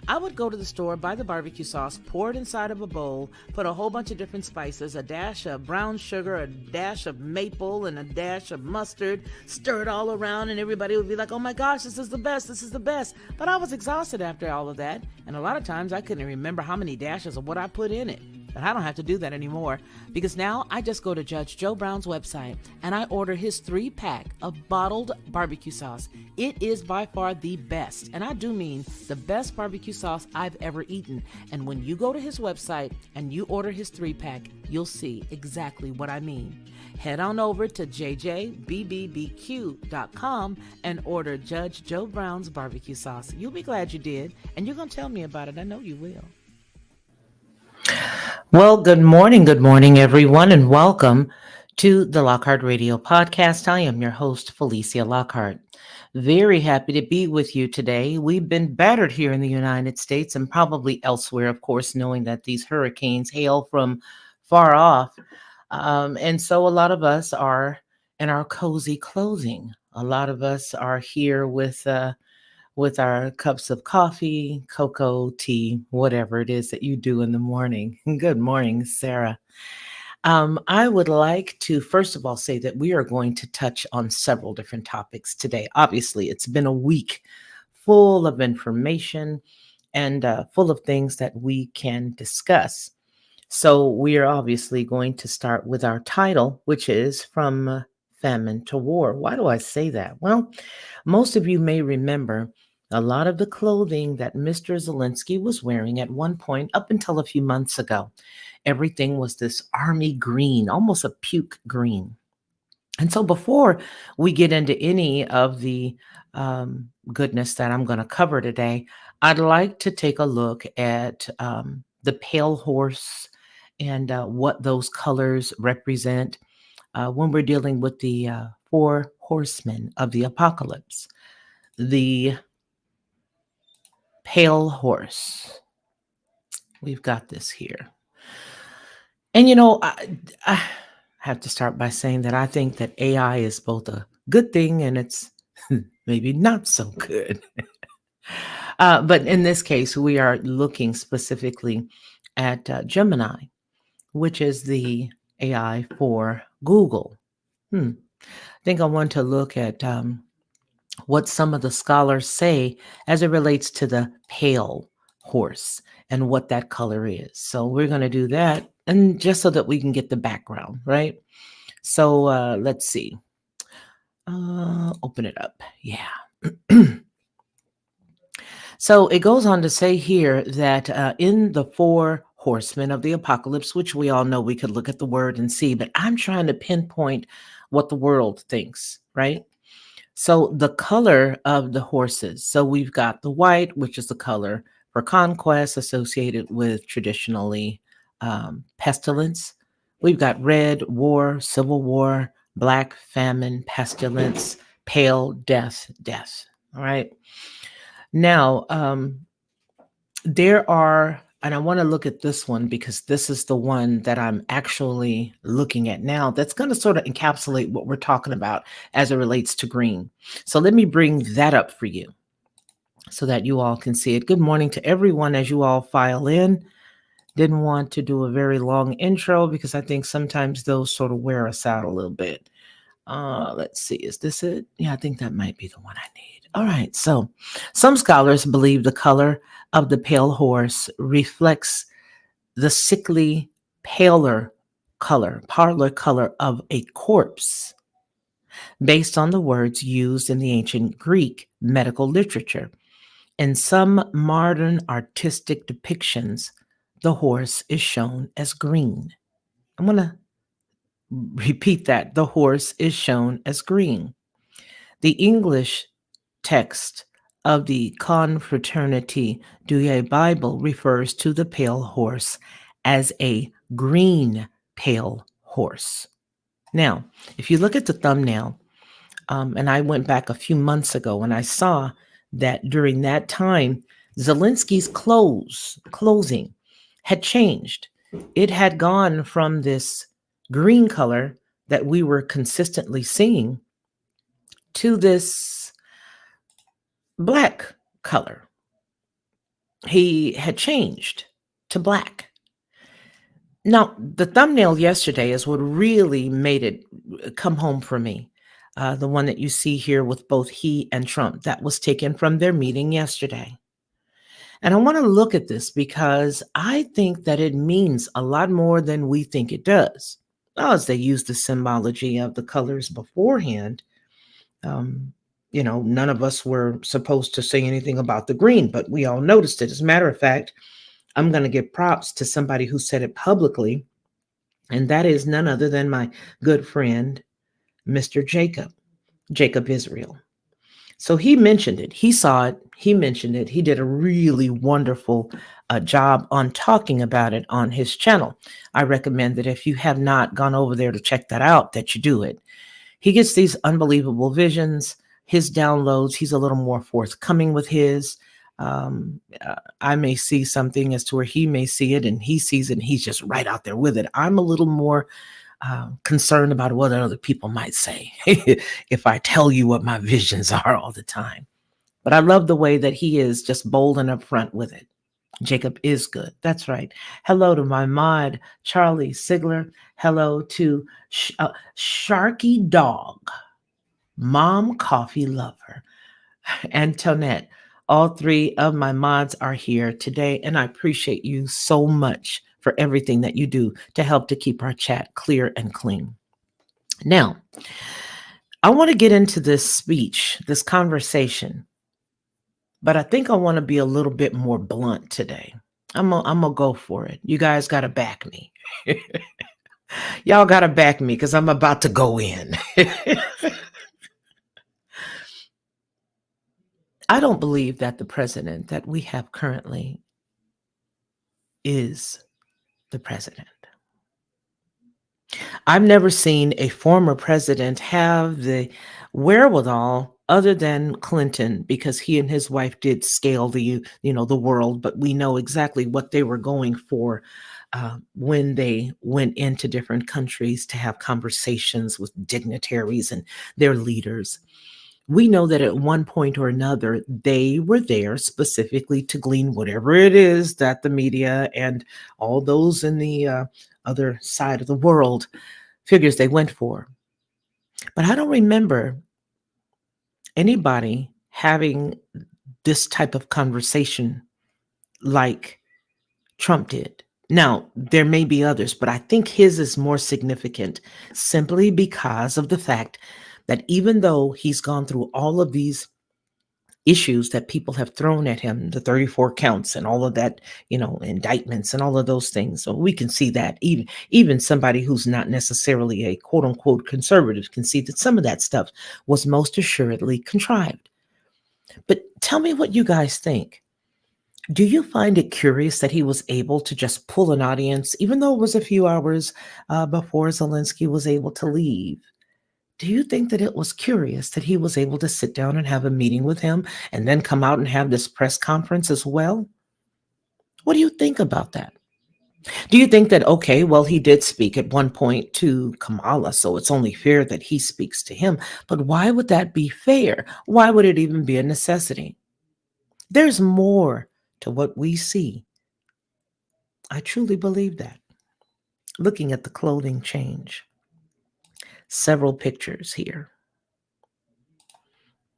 I would go to the store, buy the barbecue sauce, pour it inside of a bowl, put a whole bunch of different spices, a dash of brown sugar, a dash of maple, and a dash of mustard, stir it all around, and everybody would be like, oh my gosh, this is the best, this is the best. But I was exhausted after all of that, and a lot of times I couldn't remember how many dashes of what I put in it. But I don't have to do that anymore because now I just go to Judge Joe Brown's website and I order his 3-pack of bottled barbecue sauce. It is by far the best, and I do mean the best barbecue sauce I've ever eaten. And when you go to his website and you order his 3-pack, you'll see exactly what I mean. Head on over to jjbbbq.com and order Judge Joe Brown's barbecue sauce. You'll be glad you did, and you're going to tell me about it. I know you will. Well, good morning, everyone, and welcome to the Lockhart Radio Podcast. I am your host, Felicia Lockhart. Very happy to be with you today. We've been battered here in the United States and probably elsewhere, of course, knowing that these hurricanes hail from far off. And so a lot of us are in our cozy clothing. A lot of us are here with our cups of coffee, cocoa, tea, whatever it is that you do in the morning. Good morning, Sarah. I would like to first of all say that we are going to touch on several different topics today. Obviously, it's been a week full of information and full of things that we can discuss. So, we are obviously going to start with our title, which is From Famine to War. Why do I say that? Well, most of you may remember a lot of the clothing that Mr. Zelenskyy was wearing at one point up until a few months ago. Everything was this army green, almost a puke green. And so before we get into any of the goodness that I'm going to cover today, I'd like to take a look at the pale horse and what those colors represent when we're dealing with the four horsemen of the apocalypse. The pale horse. We've got this here. And I have to start by saying that I think that AI is both a good thing and it's maybe not so good. But in this case, we are looking specifically at Gemini, which is the AI for Google. I think I want to look at what some of the scholars say as it relates to the pale horse and what that color is. So we're going to do that, and just so that we can get the background, right? So let's see. Open it up. Yeah. So it goes on to say here that in the four horsemen of the apocalypse, which we all know we could look at the word and see, but I'm trying to pinpoint what the world thinks, right? So the color of the horses. So we've got the white, which is the color for conquest associated with traditionally pestilence. We've got red, war, civil war, black, famine, pestilence, pale, death, death. All right. Now, there are, and I want to look at this one because this is the one that I'm actually looking at now that's going to sort of encapsulate what we're talking about as it relates to green. So let me bring that up for you so that you all can see it. Good morning to everyone as you all file in. Didn't want to do a very long intro because I think sometimes those sort of wear us out a little bit. Let's see, is this it? Yeah, I think that might be the one I need. All right, so some scholars believe the color of the pale horse reflects the sickly, parlor color of a corpse, based on the words used in the ancient Greek medical literature. In some modern artistic depictions, the horse is shown as green. I'm going to repeat that. The horse is shown as green. The English text of the Confraternity Douay Bible refers to the pale horse as a green pale horse. Now, if you look at the thumbnail, and I went back a few months ago and I saw that during that time, Zelensky's clothing had changed. It had gone from this green color that we were consistently seeing to this black color. he had changed to black. Now, the thumbnail yesterday is what really made it come home for me. The one that you see here with both he and Trump, that was taken from their meeting yesterday. And I want to look at this because I think that it means a lot more than we think it does. Well, as they use the symbology of the colors beforehand, um, none of us were supposed to say anything about the green, but we all noticed it. As a matter of fact, I'm going to give props to somebody who said it publicly, and that is none other than my good friend, Mr. Jacob Israel. So he mentioned it. He saw it. He mentioned it. He did a really wonderful job on talking about it on his channel. I recommend that if you have not gone over there to check that out, that you do it. He gets these unbelievable visions, his downloads. He's a little more forthcoming with his. I may see something as to where he may see it and he sees it and he's just right out there with it. I'm a little more concerned about what other people might say if I tell you what my visions are all the time. But I love the way that he is just bold and upfront with it. Jacob is good. That's right. Hello to my mod, Charlie Sigler. Hello to Sharky Dog, Mom Coffee Lover, Antoinette. All three of my mods are here today, and I appreciate you so much for everything that you do to help to keep our chat clear and clean. Now, I want to get into this speech, this conversation, but I think I want to be a little bit more blunt today. I'm gonna go for it. You guys got to back me. Y'all got to back me because I'm about to go in. I don't believe that the president that we have currently is the president. I've never seen a former president have the wherewithal other than Clinton, because he and his wife did scale the world, but we know exactly what they were going for when they went into different countries to have conversations with dignitaries and their leaders. We know that at one point or another, they were there specifically to glean whatever it is that the media and all those in the other side of the world figures they went for. But I don't remember anybody having this type of conversation like Trump did. Now, there may be others, but I think his is more significant simply because of the fact that even though he's gone through all of these issues that people have thrown at him, the 34 counts and all of that, indictments and all of those things. So we can see that even somebody who's not necessarily a quote unquote conservative can see that some of that stuff was most assuredly contrived. But tell me what you guys think. Do you find it curious that he was able to just pull an audience, even though it was a few hours before Zelenskyy was able to leave? Do you think that it was curious that he was able to sit down and have a meeting with him and then come out and have this press conference as well? What do you think about that? Do you think that, okay, well, he did speak at one point to Kamala, so it's only fair that he speaks to him. But why would that be fair? Why would it even be a necessity? There's more to what we see. I truly believe that. Looking at the clothing change, several pictures here.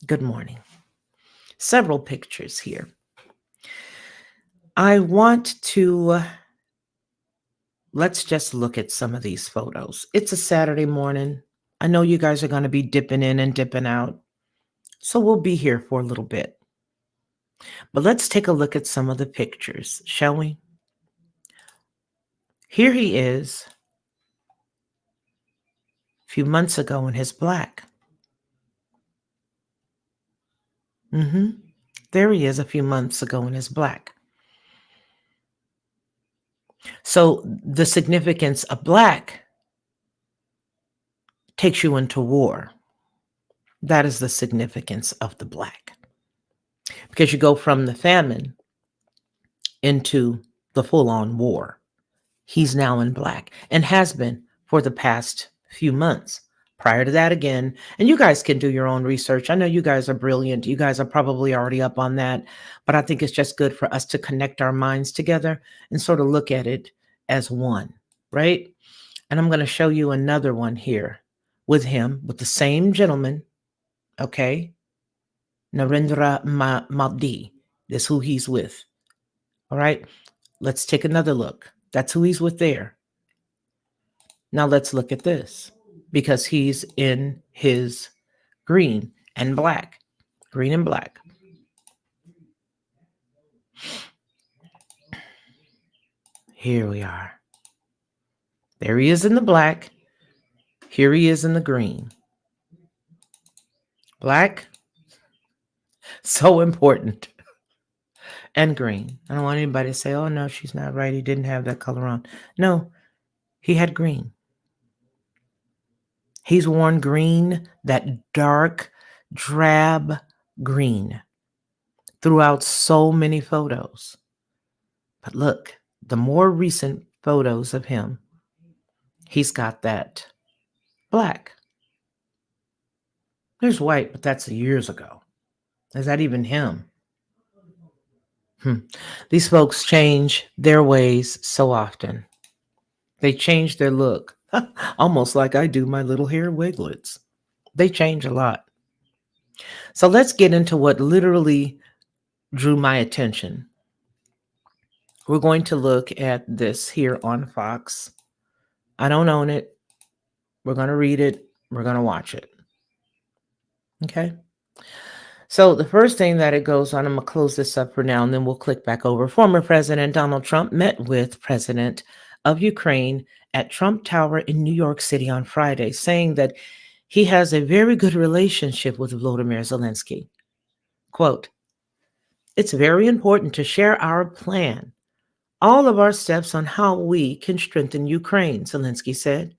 Good morning. Several pictures here. I want to, let's just look at some of these photos. It's a Saturday morning. I know you guys are going to be dipping in and dipping out, so we'll be here for a little bit. But let's take a look at some of the pictures, shall we? Here he is a few months ago in his black. There he is a few months ago in his black. So the significance of black takes you into war. That is the significance of the black. Because you go from the famine into the full-on war. He's now in black and has been for the past few months. Prior to that, again, and you guys can do your own research. I know you guys are brilliant. You guys are probably already up on that, but I think it's just good for us to connect our minds together and sort of look at it as one, right? And I'm going to show you another one here with him, with the same gentleman, okay? Narendra Modi is who he's with. All right, let's take another look. That's who he's with there. Now let's look at this because he's in his green and black. Green and black. Here we are. There he is in the black. Here he is in the green. Black, so important. And green. I don't want anybody to say, oh, no, she's not right. He didn't have that color on. No, he had green. He's worn green, that dark, drab green, throughout so many photos. But look, the more recent photos of him, he's got that black. There's white, but that's years ago. Is that even him? These folks change their ways so often. They change their look, almost like I do my little hair wiglets. They change a lot. So let's get into what literally drew my attention. We're going to look at this here on Fox. I don't own it. We're going to read it. We're going to watch it. Okay. So the first thing that it goes on, I'm going to close this up for now, and then we'll click back over. Former President Donald Trump met with President of Ukraine at Trump Tower in New York City on Friday, saying that he has a very good relationship with Volodymyr Zelenskyy. Quote, "It's very important to share our plan, all of our steps on how we can strengthen Ukraine," Zelenskyy said.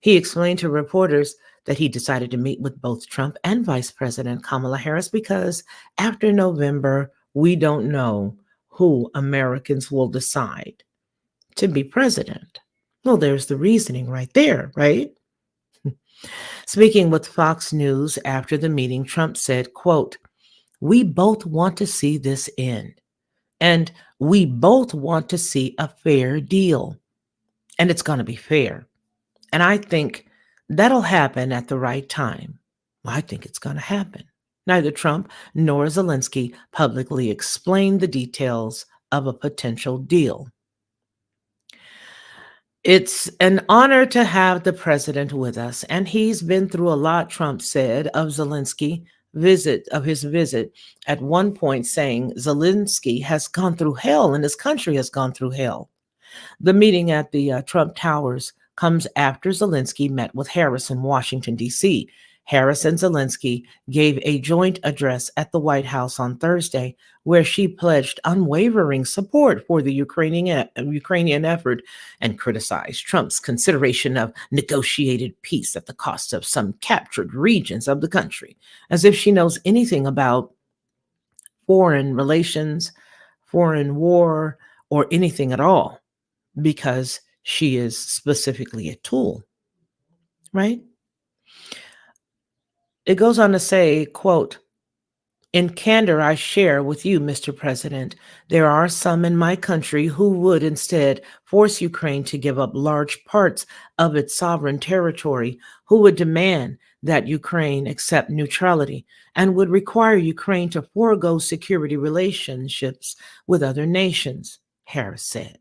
He explained to reporters that he decided to meet with both Trump and Vice President Kamala Harris because after November, we don't know who Americans will decide to be president. Well, there's the reasoning right there, right? Speaking with Fox News after the meeting, Trump said, quote, "We both want to see this end, and we both want to see a fair deal, and it's going to be fair. And I think that'll happen at the right time." Well, I think it's going to happen. Neither Trump nor Zelenskyy publicly explained the details of a potential deal. "It's an honor to have the president with us, and he's been through a lot," Trump said of Zelenskyy his visit, at one point saying Zelenskyy has gone through hell and his country has gone through hell. The meeting at the Trump Towers comes after Zelenskyy met with Harris in Washington, D.C. Harris and Zelenskyy gave a joint address at the White House on Thursday, where she pledged unwavering support for the Ukrainian effort and criticized Trump's consideration of negotiated peace at the cost of some captured regions of the country, as if she knows anything about foreign relations, foreign war, or anything at all, because she is specifically a tool, right? It goes on to say, quote, "In candor, I share with you, Mr. President, there are some in my country who would instead force Ukraine to give up large parts of its sovereign territory, who would demand that Ukraine accept neutrality and would require Ukraine to forego security relationships with other nations," Harris said.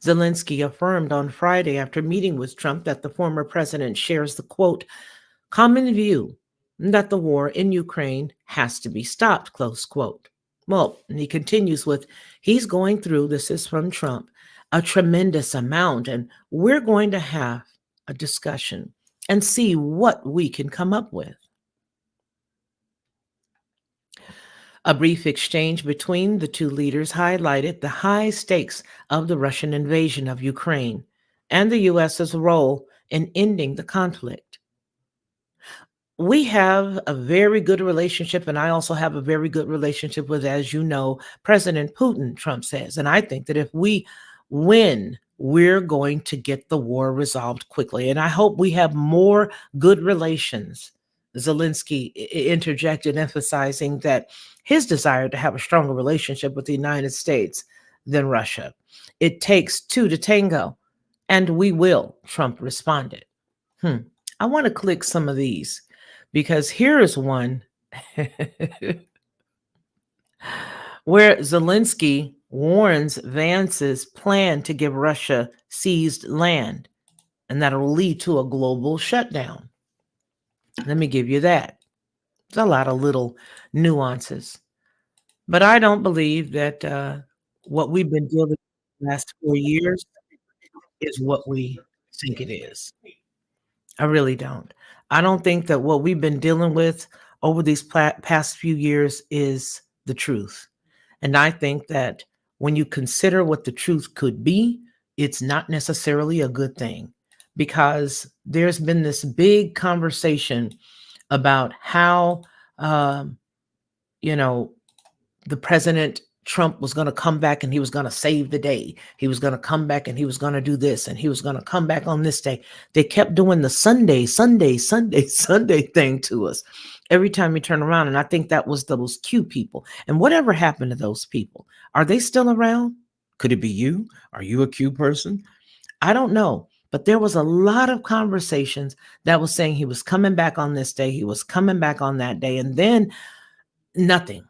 Zelenskyy affirmed on Friday after meeting with Trump that the former president shares the, quote, "common view that the war in Ukraine has to be stopped," close quote. Well, and he continues with, "He's going through," this is from Trump, "a tremendous amount, and we're going to have a discussion and see what we can come up with." A brief exchange between the two leaders highlighted the high stakes of the Russian invasion of Ukraine and the U.S.'s role in ending the conflict. "We have a very good relationship, and I also have a very good relationship with, as you know, President Putin," Trump says. "And I think that if we win we're going to get the war resolved quickly. And I hope we have more good relations. Zelenskyy interjected, emphasizing that his desire to have a stronger relationship with the United States than Russia. It takes two to tango, and we will, Trump responded. I want to click some of these because here is one where Zelenskyy warns Vance's plan to give Russia seized land, and that'll lead to a global shutdown. Let me give you that. There's a lot of little nuances, but I don't believe that what we've been dealing with the last 4 years is what we think it is. I really don't. I don't think that what we've been dealing with over these past few years is the truth. And I think that when you consider what the truth could be, it's not necessarily a good thing because there's been this big conversation about how, um, you know, the president Trump was going to come back and he was going to save the day. He was going to come back and he was going to do this and he was going to come back on this day. They kept doing the Sunday, Sunday, Sunday, Sunday thing to us every time we turn around. And I think that was those Q people. And whatever happened to those people? Are they still around? Could it be you? Are you a Q person? I don't know. But there was a lot of conversations that was saying he was coming back on this day. He was coming back on that day. And then nothing.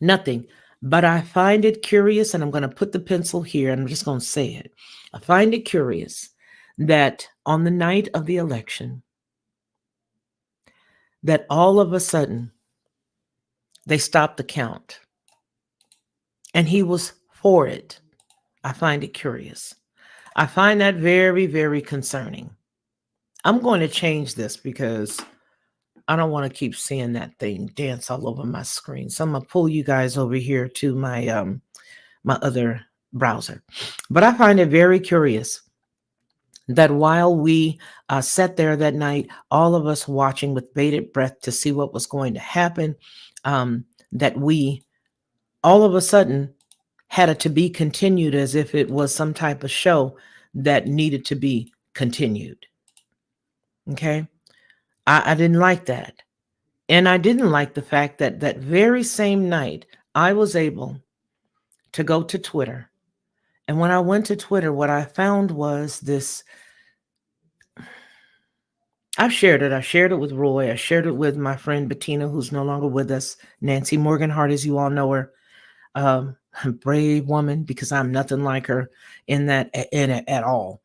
Nothing. But I find it curious, and I'm going to put the pencil here, and I'm just going to say it. I find it curious that on the night of the election, that all of a sudden they stopped the count, and he was for it. I find it curious. I find that very, very concerning. I'm going to change this because I don't want to keep seeing that thing dance all over my screen. So I'm gonna pull you guys over here to my my other browser. But I find it very curious that while we sat there that night, all of us watching with bated breath to see what was going to happen, that we all of a sudden had it to be continued as if it was some type of show that needed to be continued. Okay. I didn't like that. And I didn't like the fact that that very same night, I was able to go to Twitter. And when I went to Twitter, what I found was this. I've shared it. I shared it with Roy. I shared it with my friend Bettina, who's no longer with us. Nancy Morganhart, as you all know her. A brave woman, because I'm nothing like her in that in it at all.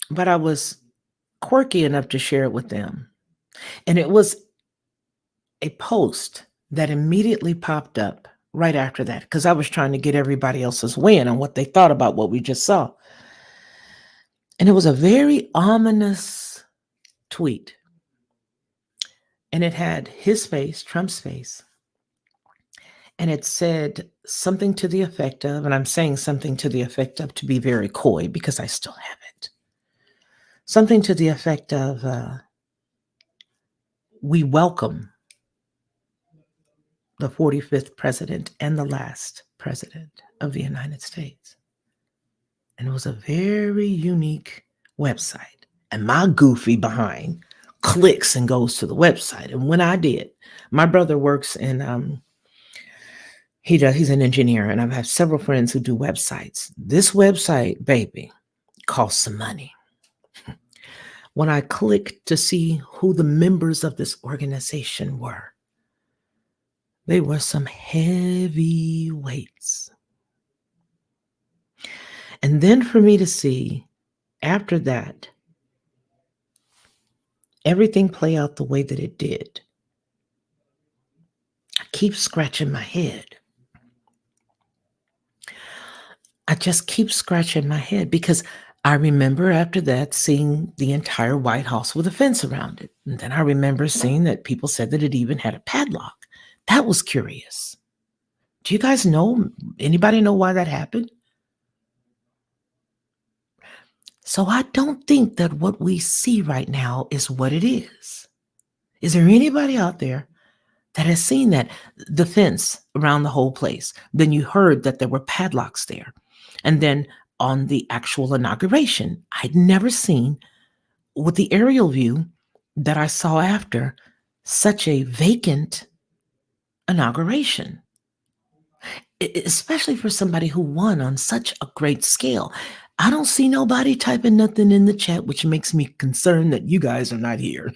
But I was quirky enough to share it with them. And it was a post that immediately popped up right after that because I was trying to get everybody else's win on what they thought about what we just saw. And it was a very ominous tweet. And it had his face, Trump's face. And it said something to the effect of, and I'm saying something to the effect of to be very coy because I still have it. Something to the effect of, we welcome the 45th president and the last president of the United States. And it was a very unique website. And my goofy behind clicks and goes to the website. And when I did, my brother works in, he's an engineer, and I've had several friends who do websites. This website, baby, costs some money. When I clicked to see who the members of this organization were, they were some heavy weights. And then for me to see after that, everything play out the way that it did, I keep scratching my head. I just keep scratching my head because I remember after that seeing the entire White House with a fence around it. And then I remember seeing that people said that it even had a padlock. That was curious. Do you guys know, anybody know why that happened? So I don't think that what we see right now is what it is. Is there anybody out there that has seen that, the fence around the whole place. Then you heard that there were padlocks there. And then on the actual inauguration, I'd never seen, with the aerial view that I saw after, such a vacant inauguration, especially for somebody who won on such a great scale. I don't see nobody typing nothing in the chat, which makes me concerned that you guys are not here,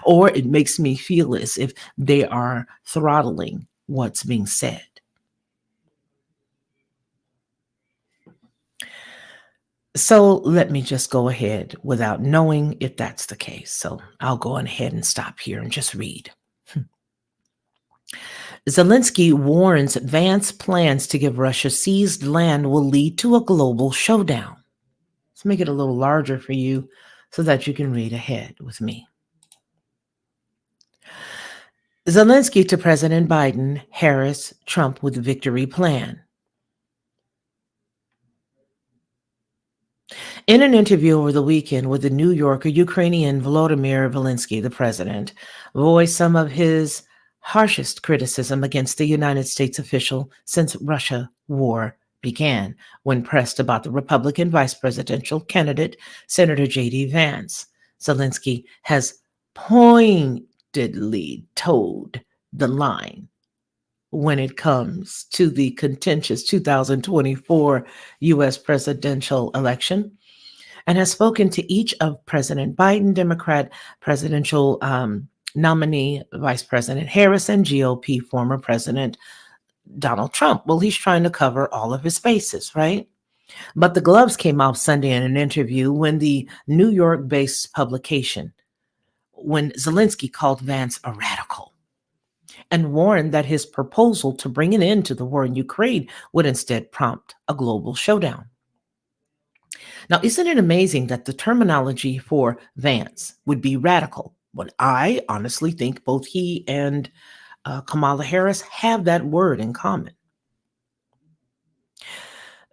or it makes me feel as if they are throttling what's being said. So let me just go ahead without knowing if that's the case. So I'll go on ahead and stop here and just read. Zelenskyy warns Vance's plans to give Russia seized land will lead to a global showdown. Let's make it a little larger for you so that you can read ahead with me. Zelenskyy to President Biden, Harris, Trump with victory plan. In an interview over the weekend with the New Yorker, Ukrainian Volodymyr Zelenskyy, the president, voiced some of his harshest criticism against the United States official since Russia war began, when pressed about the Republican vice presidential candidate, Senator J.D. Vance. Zelenskyy has pointedly toed the line when it comes to the contentious 2024 U.S. presidential election, and has spoken to each of President Biden, Democrat presidential nominee Vice President Harris, and GOP former President Donald Trump. Well, he's trying to cover all of his bases, right? But the gloves came off Sunday in an interview when the New York-based publication, when Zelenskyy called Vance a radical and warned that his proposal to bring an end to the war in Ukraine would instead prompt a global showdown. Now, isn't it amazing that the terminology for Vance would be radical? But I honestly think both he and Kamala Harris have that word in common.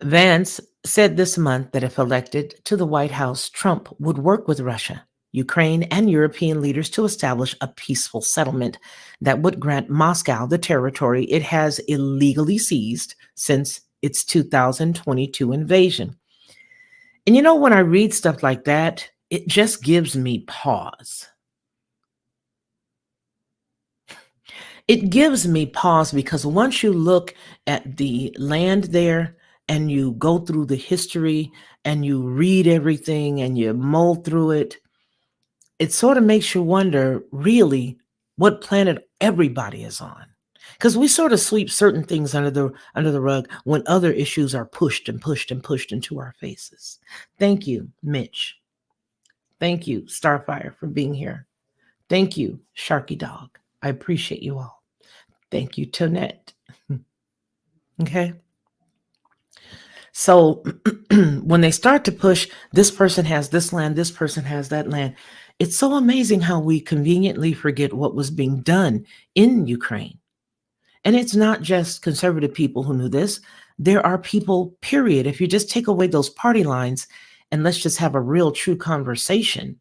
Vance said this month that if elected to the White House, Trump would work with Russia, Ukraine, and European leaders to establish a peaceful settlement that would grant Moscow the territory it has illegally seized since its 2022 invasion. And you know, when I read stuff like that, it just gives me pause. It gives me pause because once you look at the land there and you go through the history and you read everything and you mull through it, it sort of makes you wonder really what planet everybody is on. Because we sort of sweep certain things under the rug when other issues are pushed and pushed and pushed into our faces. Thank you, Mitch. Thank you, Starfire, for being here. Thank you, Sharky Dog. I appreciate you all. Thank you, Tonette. Okay. So when they start to push, this person has this land, this person has that land, it's so amazing how we conveniently forget what was being done in Ukraine. And it's not just conservative people who knew this. There are people, period. If you just take away those party lines and let's just have a real, true conversation,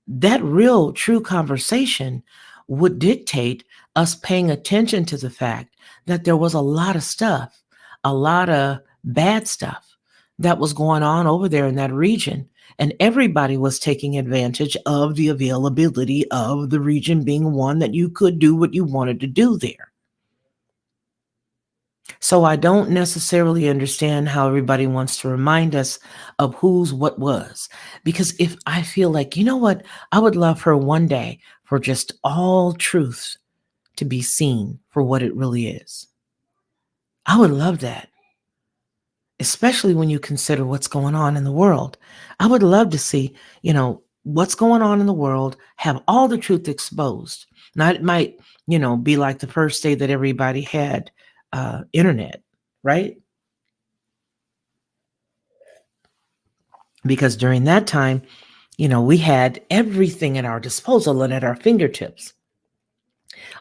that real, true conversation would dictate us paying attention to the fact that there was a lot of stuff, a lot of bad stuff that was going on over there in that region. And everybody was taking advantage of the availability of the region being one that you could do what you wanted to do there. So I don't necessarily understand how everybody wants to remind us of whose what was. Because if I feel like, you know what, I would love for one day for just all truth to be seen for what it really is. I would love that. Especially when you consider what's going on in the world. I would love to see, what's going on in the world, have all the truth exposed. Now, it might, be like the first day that everybody had internet, right? Because during that time, we had everything at our disposal and at our fingertips.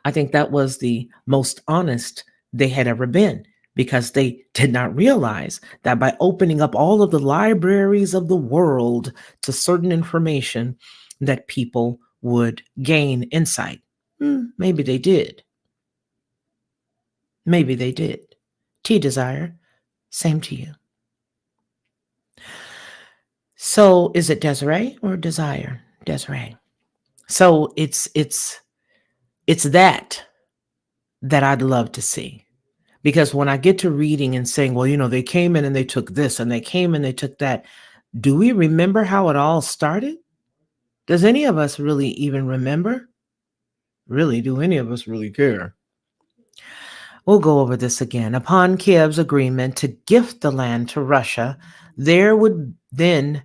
I think that was the most honest they had ever been, because they did not realize that by opening up all of the libraries of the world to certain information, that people would gain insight. Maybe they did. Maybe they did. T Desire, same to you. So is it Desiree or Desire? Desiree. So it's that I'd love to see. Because when I get to reading and saying, well, they came in and they took this and they came and they took that, do we remember how it all started? Does any of us really even remember? Really, do any of us really care? We'll go over this again. Upon Kiev's agreement to gift the land to Russia, there would then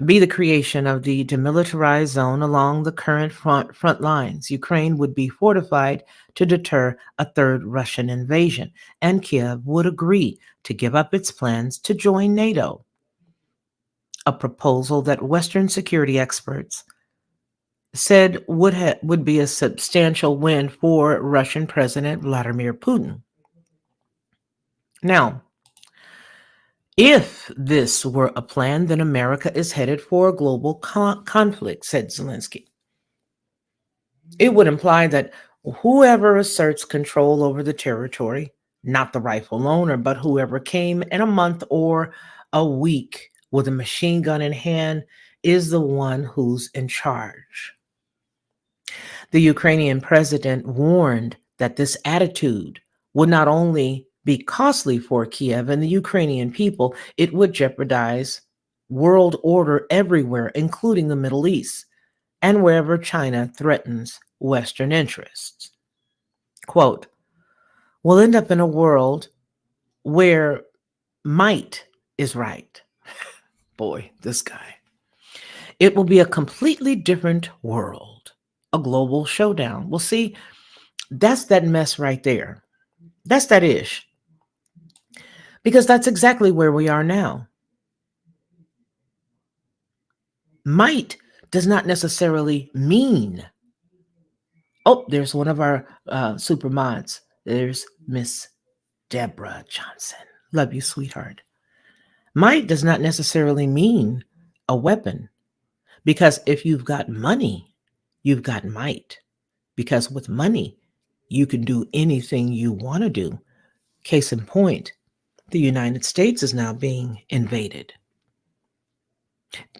be the creation of the demilitarized zone along the current front lines. Ukraine would be fortified to deter a third Russian invasion, and Kiev would agree to give up its plans to join NATO, a proposal that Western security experts said would be a substantial win for Russian President Vladimir Putin. Now, if this were a plan, then America is headed for a global conflict, said Zelenskyy. It would imply that whoever asserts control over the territory, not the rightful owner, but whoever came in a month or a week with a machine gun in hand, is the one who's in charge. The Ukrainian president warned that this attitude would not only be costly for Kiev and the Ukrainian people, it would jeopardize world order everywhere, including the Middle East, and wherever China threatens Western interests. Quote, we'll end up in a world where might is right. Boy, this guy. It will be a completely different world, a global showdown. Well, see, that's that mess right there. That's that ish. Because that's exactly where we are now. Might does not necessarily mean. Oh, there's one of our super mods. There's Miss Deborah Johnson. Love you, sweetheart. Might does not necessarily mean a weapon. Because if you've got money, you've got might. Because with money, you can do anything you want to do. Case in point, the United States is now being invaded.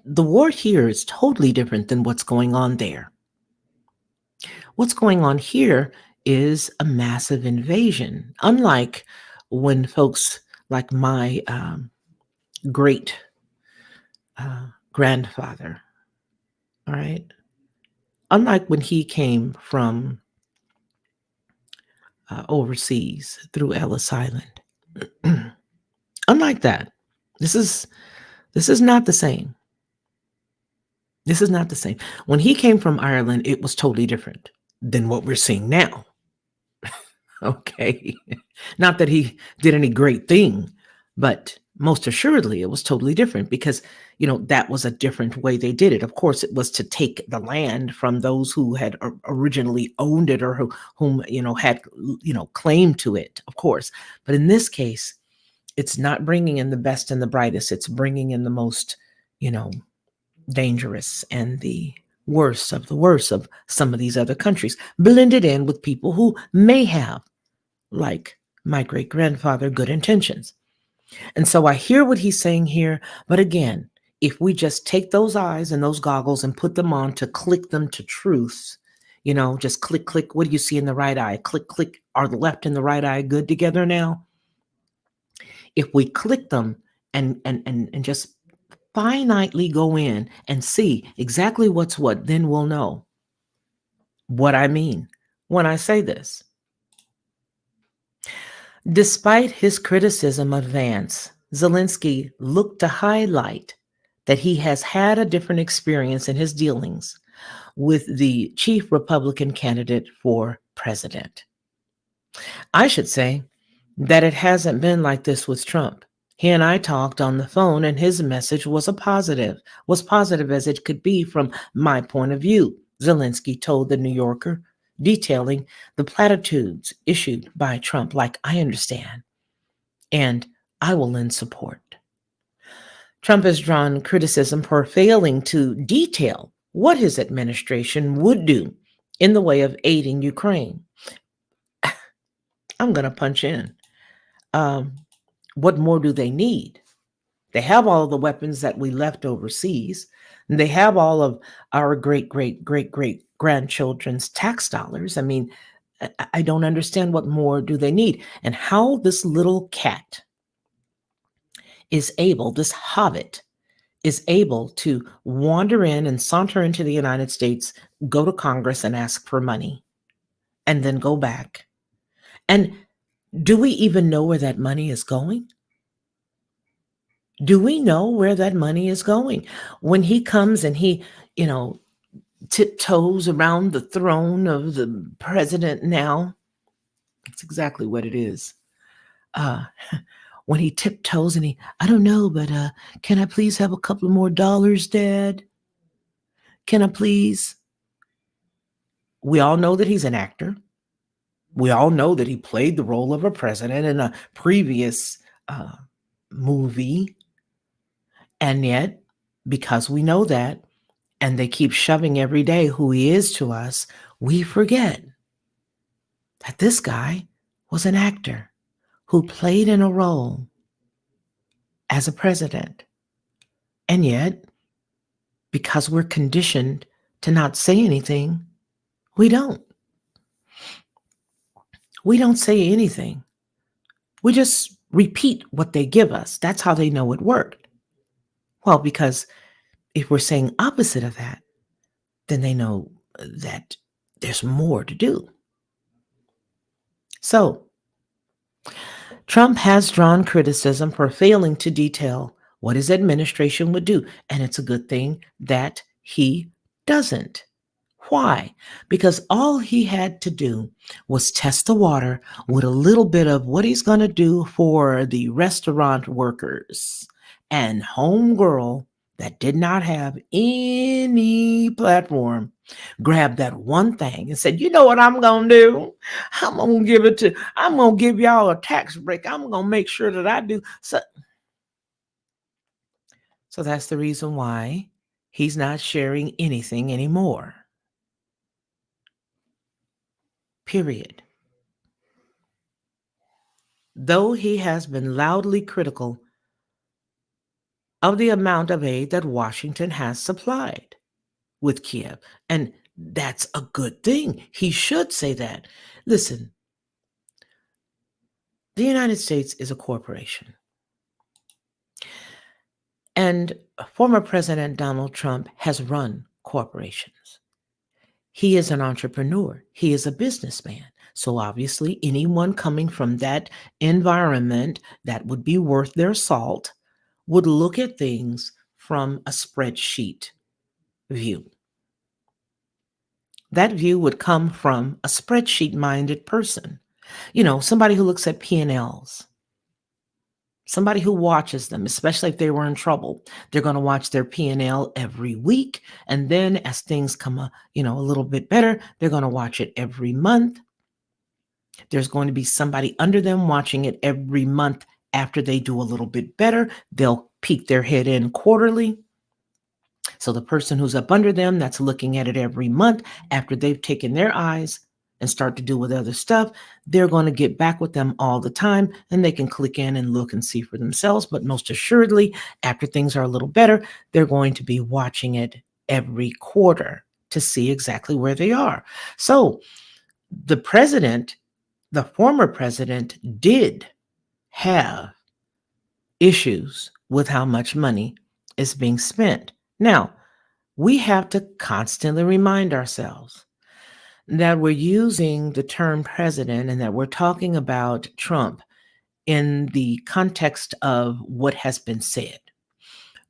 The war here is totally different than what's going on there. What's going on here is a massive invasion, unlike when folks like my great grandfather, all right, unlike when he came from overseas through Ellis Island. Unlike that, this is not the same. This is not the same. When he came from Ireland, it was totally different than what we're seeing now. Okay. Not that he did any great thing, but most assuredly it was totally different because, that was a different way they did it. Of course, it was to take the land from those who had originally owned it or whom, had, claim to it, of course. But in this case, it's not bringing in the best and the brightest. It's bringing in the most, dangerous and the worst of some of these other countries, blended in with people who may have, like my great grandfather, good intentions. And so I hear what he's saying here. But again, if we just take those eyes and those goggles and put them on to click them to truth, just click, click. What do you see in the right eye? Click, click. Are the left and the right eye good together now? If we click them and just finitely go in and see exactly what's what, then we'll know what I mean when I say this. Despite his criticism of Vance, Zelenskyy looked to highlight that he has had a different experience in his dealings with the chief Republican candidate for president. I should say that it hasn't been like this with Trump. He and I talked on the phone, and his message was positive as it could be from my point of view, Zelenskyy told the New Yorker, detailing the platitudes issued by Trump, like, I understand, and I will lend support. Trump has drawn criticism for failing to detail what his administration would do in the way of aiding Ukraine. I'm going to punch in. Um, what more do they need? They have all of the weapons that we left overseas. And they have all of our great, great, great, great grandchildren's tax dollars. I mean, I don't understand what more do they need and how this little cat is able, this hobbit is able to wander in and saunter into the United States, go to Congress and ask for money, and then go back. And do we even know where that money is going? Do we know where that money is going? When he comes and he, you know, tiptoes around the throne of the president now, that's exactly what it is. Uh, when he tiptoes and I don't know, but can I please have a couple of more dollars, Dad? Can I please? We all know that he's an actor. We all know that he played the role of a president in a previous uh, movie. And yet, because we know that, and they keep shoving every day who he is to us, we forget that this guy was an actor who played in a role as a president. And yet, because we're conditioned to not say anything, we don't. We don't say anything. We just repeat what they give us. That's how they know it worked. Well, because if we're saying opposite of that, then they know that there's more to do. So, Trump has drawn criticism for failing to detail what his administration would do, and it's a good thing that he doesn't. Why? Because all he had to do was test the water with a little bit of what he's going to do for the restaurant workers. And homegirl that did not have any platform grabbed that one thing and said, you know what I'm going to do? I'm going to give y'all a tax break. I'm going to make sure that I do. So that's the reason why he's not sharing anything anymore. Period. Though he has been loudly critical of the amount of aid that Washington has supplied with Kiev. And that's a good thing. He should say that. Listen, the United States is a corporation. And former President Donald Trump has run corporations. He is an entrepreneur. He is a businessman. So obviously, anyone coming from that environment that would be worth their salt would look at things from a spreadsheet view. That view would come from a spreadsheet-minded person. You know, somebody who looks at P&Ls, somebody who watches them, especially if they were in trouble. They're going to watch their P&L every week. And then as things come, a little bit better, they're going to watch it every month. There's going to be somebody under them watching it every month after they do a little bit better. They'll peek their head in quarterly. So the person who's up under them that's looking at it every month after they've taken their eyes and start to do with other stuff, they're going to get back with them all the time and they can click in and look and see for themselves. But most assuredly, after things are a little better, they're going to be watching it every quarter to see exactly where they are. So the former president did have issues with how much money is being spent. Now, we have to constantly remind ourselves that we're using the term president and that we're talking about Trump in the context of what has been said.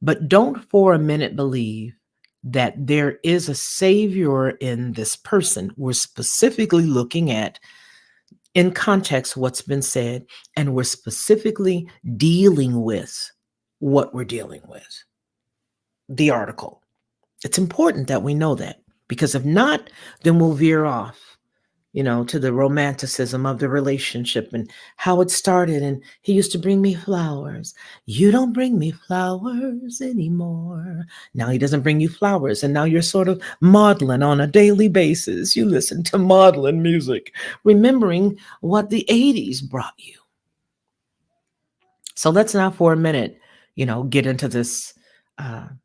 But don't for a minute believe that there is a savior in this person. We're specifically looking at, in context, what's been said, and we're specifically dealing with what we're dealing with, the article. It's important that we know that, because if not, then we'll veer off to the romanticism of the relationship and how it started. And he used to bring me flowers. You don't bring me flowers anymore. Now he doesn't bring you flowers. And now you're sort of maudlin on a daily basis. You listen to maudlin music, remembering what the 80s brought you. So let's now, for a minute, get into this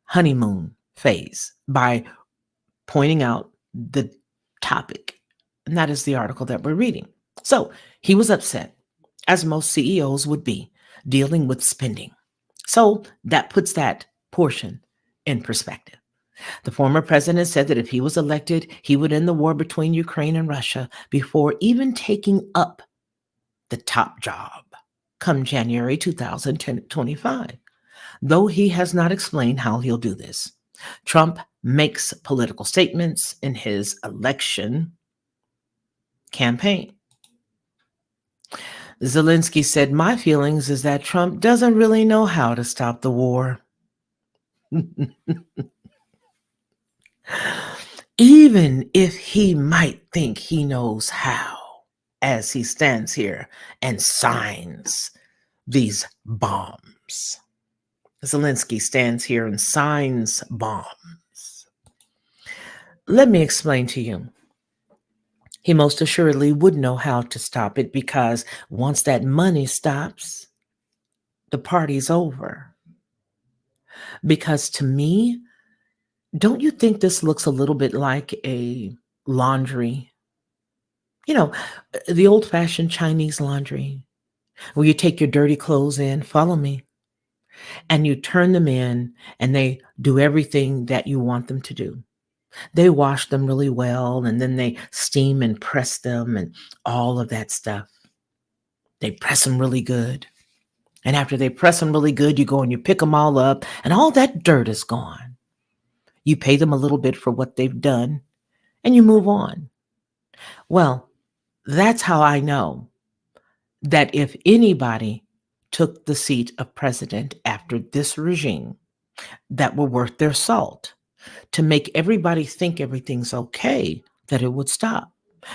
honeymoon phase by pointing out the topic, and that is the article that we're reading. So he was upset, as most CEOs would be, dealing with spending. So that puts that portion in perspective. The former president said that if he was elected, he would end the war between Ukraine and Russia before even taking up the top job come January 2025, though he has not explained how he'll do this. Trump makes political statements in his election campaign. Zelenskyy said, "My feelings is that Trump doesn't really know how to stop the war." Even if he might think he knows how, as he stands here and signs these bombs. Zelenskyy stands here and signs bombs. Let me explain to you. He most assuredly would know how to stop it, because once that money stops, the party's over. Because to me, don't you think this looks a little bit like a laundry? The old-fashioned Chinese laundry, where you take your dirty clothes in, follow me, and you turn them in, and they do everything that you want them to do. They wash them really well, and then they steam and press them and all of that stuff. They press them really good. And after they press them really good, you go and you pick them all up, and all that dirt is gone. You pay them a little bit for what they've done, and you move on. Well, that's how I know that if anybody took the seat of president after this regime that were worth their salt, to make everybody think everything's okay, that it would stop.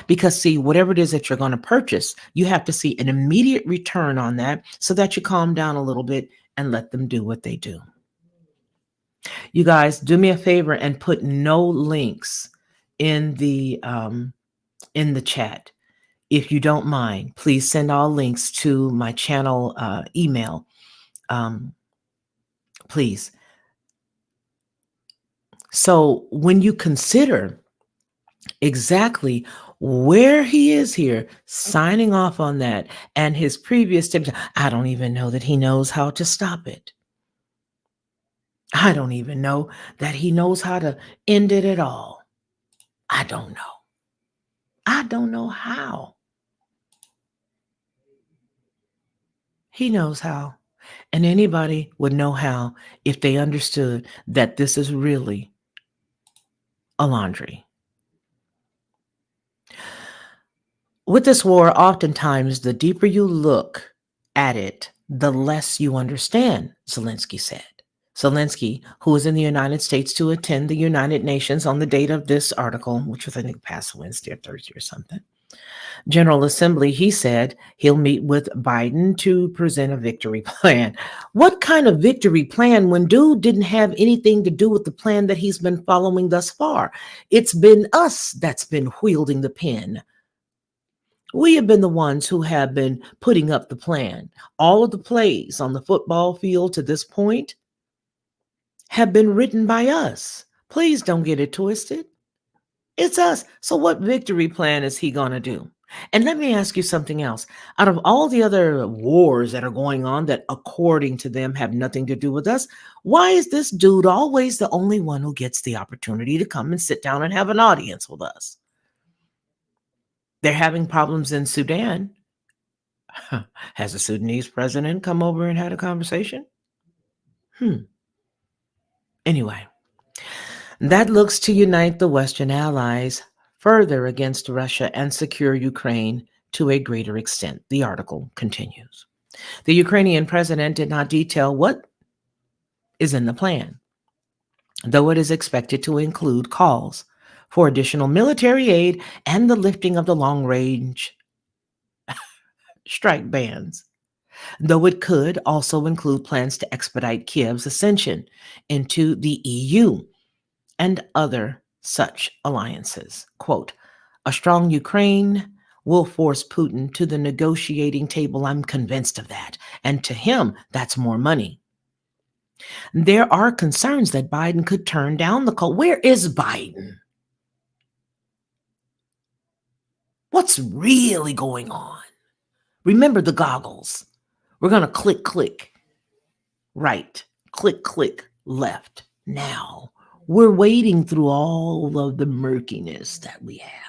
Because, see, whatever it is that you're going to purchase, you have to see an immediate return on that, so that you calm down a little bit and let them do what they do. You guys, do me a favor and put no links in the chat. If you don't mind, please send all links to my channel email. Please. So when you consider exactly where he is here, signing off on that, and his previous tips, I don't even know that he knows how to stop it. I don't even know that he knows how to end it at all. I don't know. I don't know how. He knows how. And anybody would know how if they understood that this is really a laundry. With this war, oftentimes the deeper you look at it, the less you understand, Zelenskyy said. Zelenskyy, who was in the United States to attend the United Nations on the date of this article, which was, I think, past Wednesday or Thursday or something, General Assembly, he said he'll meet with Biden to present a victory plan. What kind of victory plan when dude didn't have anything to do with the plan that he's been following thus far? It's been us that's been wielding the pen. We have been the ones who have been putting up the plan. All of the plays on the football field to this point have been written by us. Please don't get it twisted. It's us. So what victory plan is he going to do? And let me ask you something else. Out of all the other wars that are going on that, according to them, have nothing to do with us, why is this dude always the only one who gets the opportunity to come and sit down and have an audience with us? They're having problems in Sudan. Has the Sudanese president come over and had a conversation? Anyway, that looks to unite the Western allies further against Russia and secure Ukraine to a greater extent. The article continues. The Ukrainian president did not detail what is in the plan, though it is expected to include calls for additional military aid and the lifting of the long range strike bans, though it could also include plans to expedite Kiev's ascension into the EU and other such alliances. Quote, a strong Ukraine will force Putin to the negotiating table. I'm convinced of that. And to him, that's more money. There are concerns that Biden could turn down the call. Where is Biden? What's really going on? Remember the goggles. We're going to click, click, right, click, click, left. Now, we're wading through all of the murkiness that we have.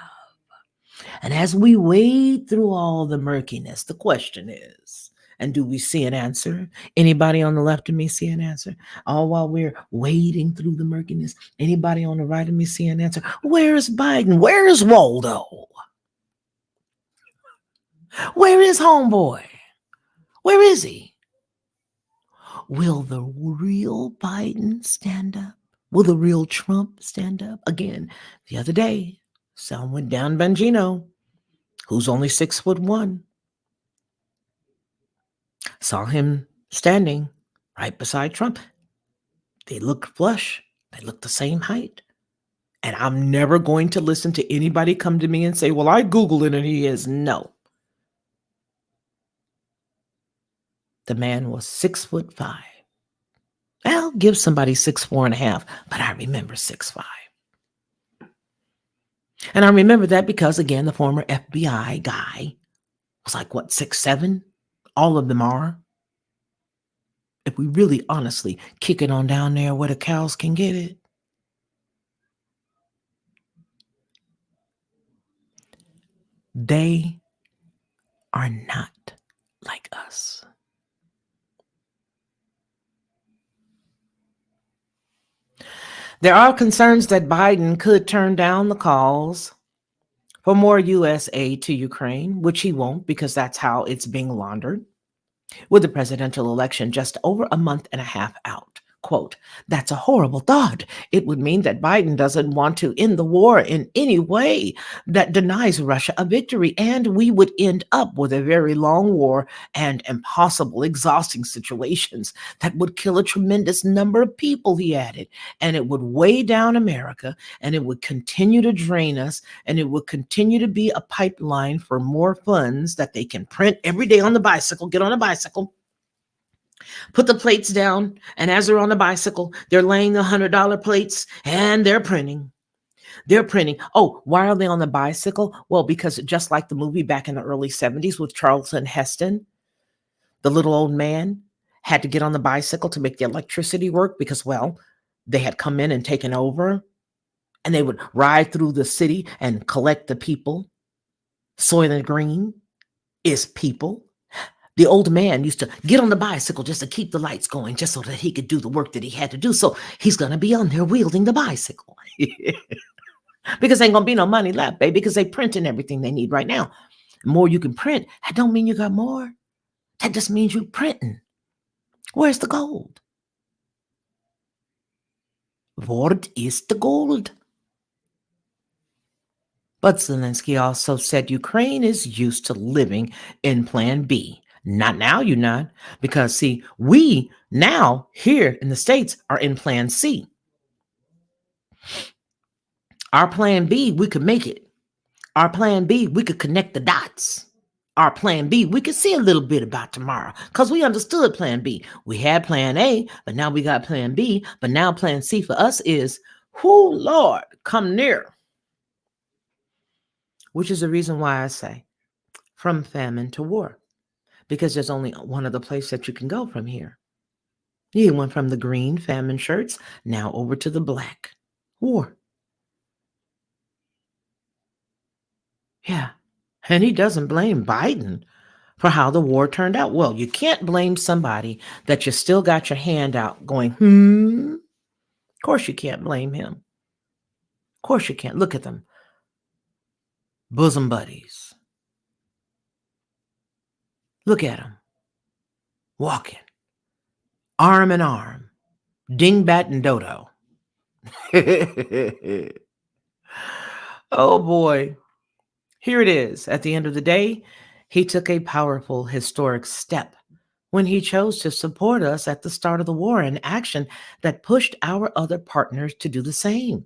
And as we wade through all the murkiness, the question is, and do we see an answer? Anybody on the left of me see an answer? All while we're wading through the murkiness, anybody on the right of me see an answer? Where's Biden? Where's Waldo? Where is homeboy? Where is he? Will the real Biden stand up? Will the real Trump stand up? Again, the other day, someone went down Bongino, who's only 6'1", saw him standing right beside Trump. They looked flush. They looked the same height. And I'm never going to listen to anybody come to me and say, well, I Googled it and he is. No. The man was 6'5". I'll give somebody 6'4.5", but I remember 6'5". And I remember that because, again, the former FBI guy was like, what, 6'7"? All of them are. If we really honestly kick it on down there where the cows can get it. They are not like us. There are concerns that Biden could turn down the calls for more U.S. aid to Ukraine, which he won't because that's how it's being laundered. With the presidential election just over a month and a half out. Quote, that's a horrible thought. It would mean that Biden doesn't want to end the war in any way that denies Russia a victory, and we would end up with a very long war and impossible, exhausting situations that would kill a tremendous number of people, he added, and it would weigh down America, and it would continue to drain us, and it would continue to be a pipeline for more funds that they can print every day on the bicycle, get on a bicycle, put the plates down, and as they're on the bicycle, they're laying the $100 plates and they're printing. They're printing. Oh, why are they on the bicycle? Well, because just like the movie back in the early 70s with Charlton Heston, the little old man had to get on the bicycle to make the electricity work because, well, they had come in and taken over, and they would ride through the city and collect the people. Soylent Green is people. The old man used to get on the bicycle just to keep the lights going, just so that he could do the work that he had to do. So he's going to be on there wielding the bicycle. Because ain't going to be no money left, baby, because they printing everything they need right now. The more you can print, that don't mean you got more. That just means you're printing. Where's the gold? What is the gold? But Zelenskyy also said Ukraine is used to living in Plan B. Not now, you're not. Because, see, we now here in the States are in Plan C. Our Plan B, we could make it. Our Plan B, we could connect the dots. Our Plan B, we could see a little bit about tomorrow because we understood Plan B. We had Plan A, but now we got Plan B. But now Plan C for us is, whoo, Lord, come near. Which is the reason why I say, from famine to war. Because there's only one other place that you can go from here. You went from the green famine shirts, now over to the black war. Yeah. And he doesn't blame Biden for how the war turned out. Well, you can't blame somebody that you still got your hand out going, Of course you can't blame him. Of course you can't. Look at them. Bosom buddies. Look at them. Walking. Arm in arm. Dingbat and Dodo. Oh boy. Here it is. At the end of the day, he took a powerful historic step when he chose to support us at the start of the war, an action that pushed our other partners to do the same.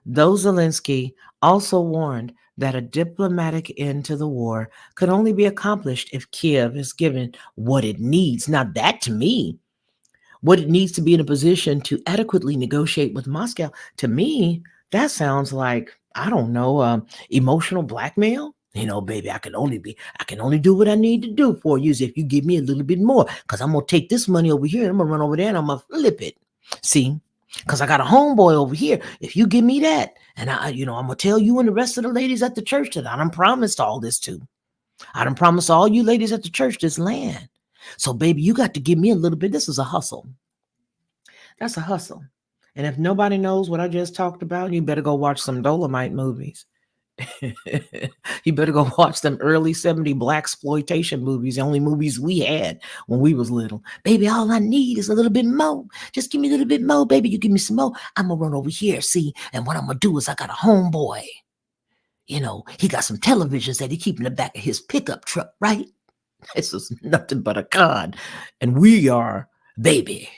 Though Zelensky also warned that a diplomatic end to the war could only be accomplished if Kiev is given what it needs. Now, that to me, what it needs to be in a position to adequately negotiate with Moscow, to me, that sounds like, I don't know, emotional blackmail. Baby, I can only do what I need to do for you is if you give me a little bit more, because I'm going to take this money over here and I'm going to run over there and I'm going to flip it. See? Because I got a homeboy over here. If you give me that, and I'm going to tell you and the rest of the ladies at the church that I done promised all this to. I done promised all you ladies at the church this land. So, baby, you got to give me a little bit. This is a hustle. That's a hustle. And if nobody knows what I just talked about, you better go watch some Dolomite movies. You better go watch them early 70 black exploitation movies, the only movies we had when we was little. Baby, all I need is a little bit more. Just give me a little bit more, baby. You give me some more, I'm gonna run over here, see? And what I'm gonna do is I got a homeboy. He got some televisions that he keep in the back of his pickup truck, right? This is nothing but a con. And we are, baby.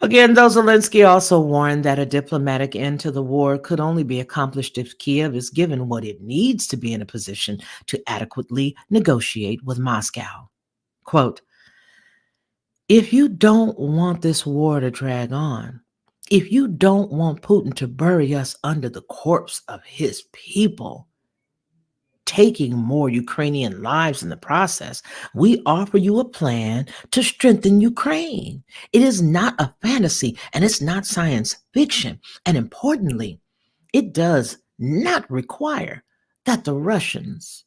Again, though, Zelensky also warned that a diplomatic end to the war could only be accomplished if Kiev is given what it needs to be in a position to adequately negotiate with Moscow. Quote, if you don't want this war to drag on, if you don't want Putin to bury us under the corpse of his people, taking more Ukrainian lives in the process, we offer you a plan to strengthen Ukraine. It is not a fantasy and it's not science fiction. And importantly, it does not require that the Russians,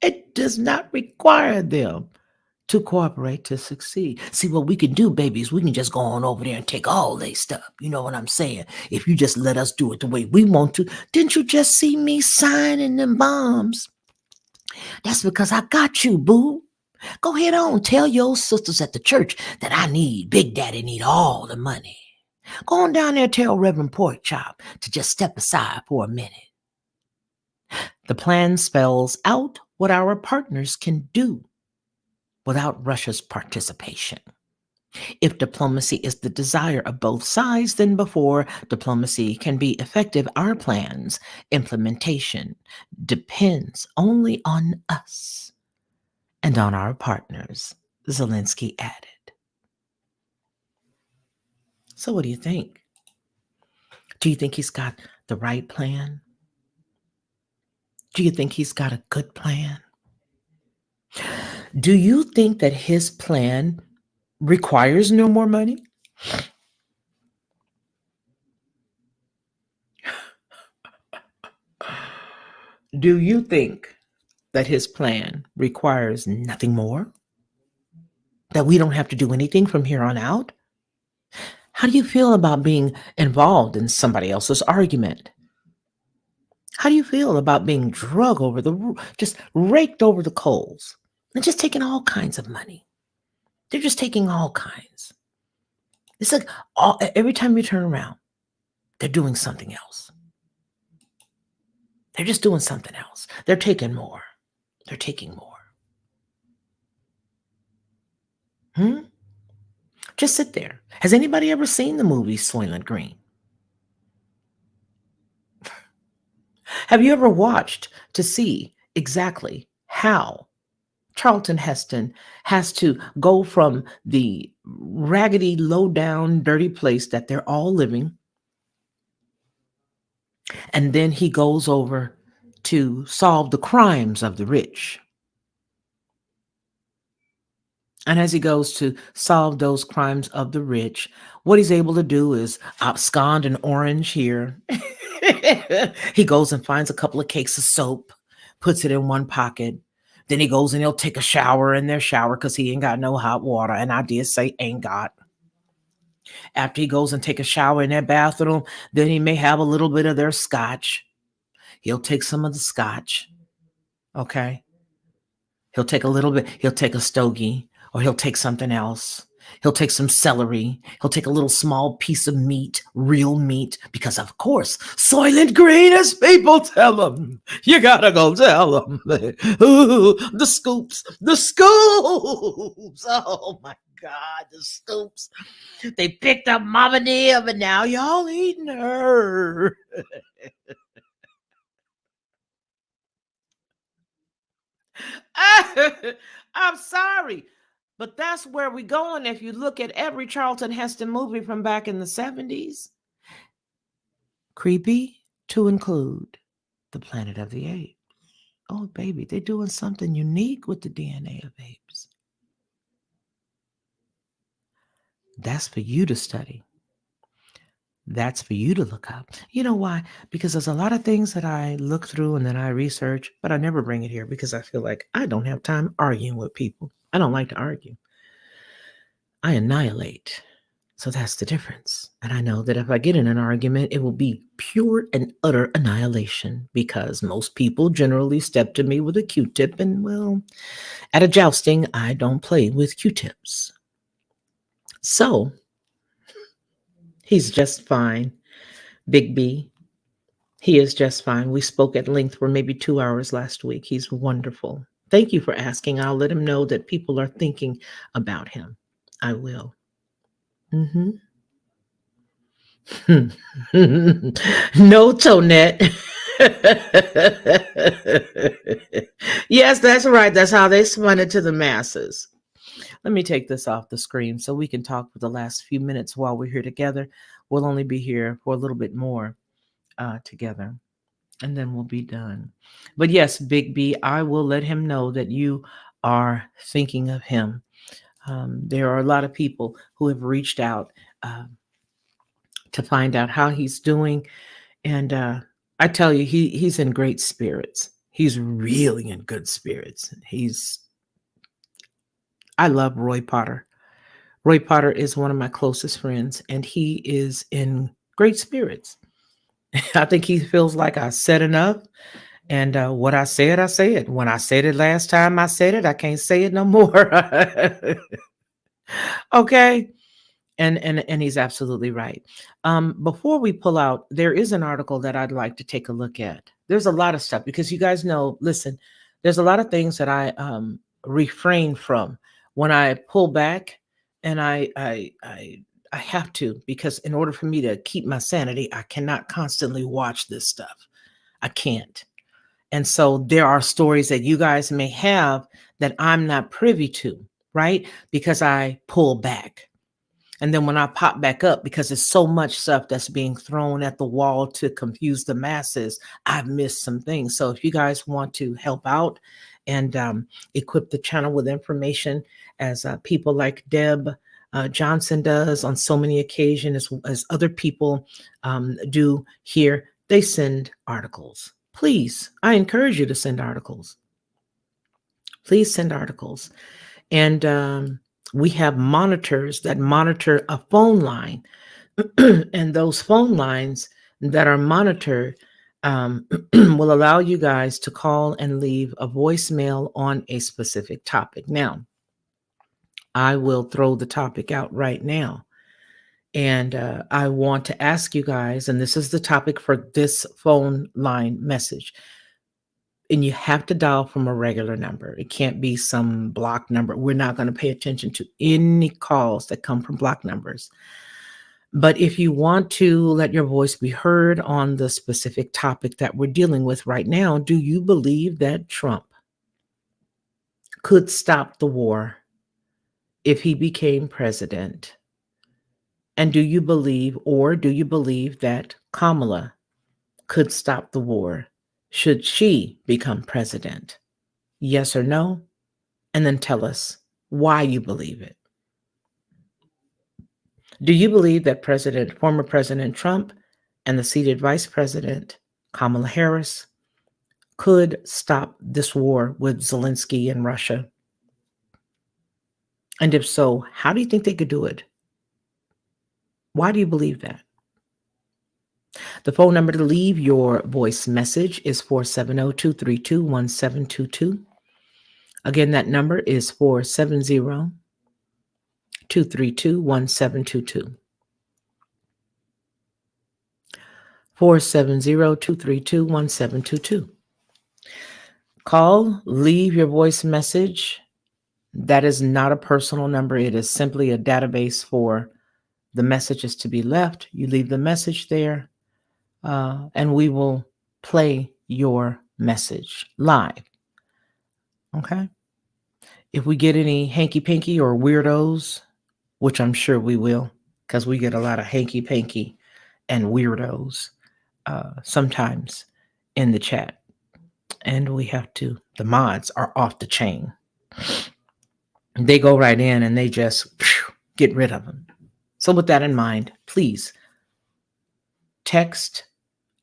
it does not require them to cooperate to succeed. See, what we can do, baby, is we can just go on over there and take all their stuff. You know what I'm saying? If you just let us do it the way we want to. Didn't you just see me signing them bombs? That's because I got you, boo. Go ahead on. Tell your sisters at the church that Big Daddy need all the money. Go on down there and tell Reverend Porkchop to just step aside for a minute. The plan spells out what our partners can do without Russia's participation. If diplomacy is the desire of both sides, then before diplomacy can be effective, our plan's implementation depends only on us and on our partners, Zelensky added. So what do you think? Do you think he's got the right plan? Do you think he's got a good plan? Do you think that his plan requires no more money? Do you think that his plan requires nothing more? That we don't have to do anything from here on out? How do you feel about being involved in somebody else's argument? How do you feel about being just raked over the coals and just taking all kinds of money? They're just taking all kinds. It's like every time you turn around, they're doing something else. They're just doing something else. They're taking more. They're taking more. Just sit there. Has anybody ever seen the movie Soylent Green? Have you ever watched to see exactly how Charlton Heston has to go from the raggedy, low-down, dirty place that they're all living, and then he goes over to solve the crimes of the rich? And as he goes to solve those crimes of the rich, what he's able to do is abscond an orange here. He goes and finds a couple of cakes of soap, puts it in one pocket. Then he goes and he'll take a shower in their shower because he ain't got no hot water. And I did say ain't got. After he goes and take a shower in their bathroom, then he may have a little bit of their scotch. He'll take some of the scotch. Okay. He'll take a little bit. He'll take a stogie or he'll take something else. He'll take some celery. He'll take a little small piece of meat, real meat, because of course, Soylent Green, as people tell him. You gotta go tell him. Ooh, the scoops, the scoops. Oh my God, the scoops. They picked up Mama Nia, but now y'all eating her. I'm sorry, but that's where we're going. If you look at every Charlton Heston movie from back in the 70s, creepy to include the Planet of the Apes. Oh, baby, they're doing something unique with the DNA of apes. That's for you to study. That's for you to look up. You know why? Because there's a lot of things that I look through and then I research, but I never bring it here because I feel like I don't have time arguing with people. I don't like to argue. I annihilate. So that's the difference. And I know that if I get in an argument, it will be pure and utter annihilation because most people generally step to me with a Q-tip. And well, at a jousting, I don't play with Q-tips. So he's just fine. Big B, he is just fine. We spoke at length for maybe 2 hours last week. He's wonderful. Thank you for asking. I'll let him know that people are thinking about him. I will. Mm-hmm. No, Tonette. Yes, that's right. That's how they spun it to the masses. Let me take this off the screen so we can talk for the last few minutes while we're here together. We'll only be here for a little bit more together, and then we'll be done. But yes, Big B, I will let him know that you are thinking of him. There are a lot of people who have reached out to find out how he's doing. And I tell you, he's in great spirits. He's really in good spirits. I love Roy Potter. Roy Potter is one of my closest friends, and he is in great spirits. I think he feels like I said enough. And what I said, I said. When I said it last time I said it, I can't say it no more. Okay. And he's absolutely right. Before we pull out, there is an article that I'd like to take a look at. There's a lot of stuff because you guys know, listen, there's a lot of things that I refrain from when I pull back, and I have to, because in order for me to keep my sanity, I cannot constantly watch this stuff. I can't. And so there are stories that you guys may have that I'm not privy to, right? Because I pull back. And then when I pop back up, because there's so much stuff that's being thrown at the wall to confuse the masses, I've missed some things. So if you guys want to help out and equip the channel with information, as people like Deb Johnson does on so many occasions, as other people do here, they send articles. Please, I encourage you to send articles. Please send articles. And we have monitors that monitor a phone line. And those phone lines that are monitored will allow you guys to call and leave a voicemail on a specific topic. Now, I will throw the topic out right now. And I want to ask you guys, and this is the topic for this phone line message. And you have to dial from a regular number. It can't be some block number. We're not going to pay attention to any calls that come from block numbers. But if you want to let your voice be heard on the specific topic that we're dealing with right now, do you believe that Trump could stop the war if he became president? And do you believe that Kamala could stop the war should she become president? Yes or no? And then tell us why you believe it. Do you believe that former President Trump and the seated Vice President Kamala Harris could stop this war with Zelenskyy and Russia? And if so, how do you think they could do it? Why do you believe that? The phone number to leave your voice message is 470-232-1722. Again, that number is 470 232 1722. 470 232 1722. Call, leave your voice message. That is not a personal number. It is simply a database for the messages to be left. You leave the message there, and we will play your message live. Okay? If we get any hanky panky or weirdos, which I'm sure we will, because we get a lot of hanky panky and weirdos sometimes in the chat. And we have to, the mods are off the chain. They go right in and they just get rid of them. So with that in mind, please text,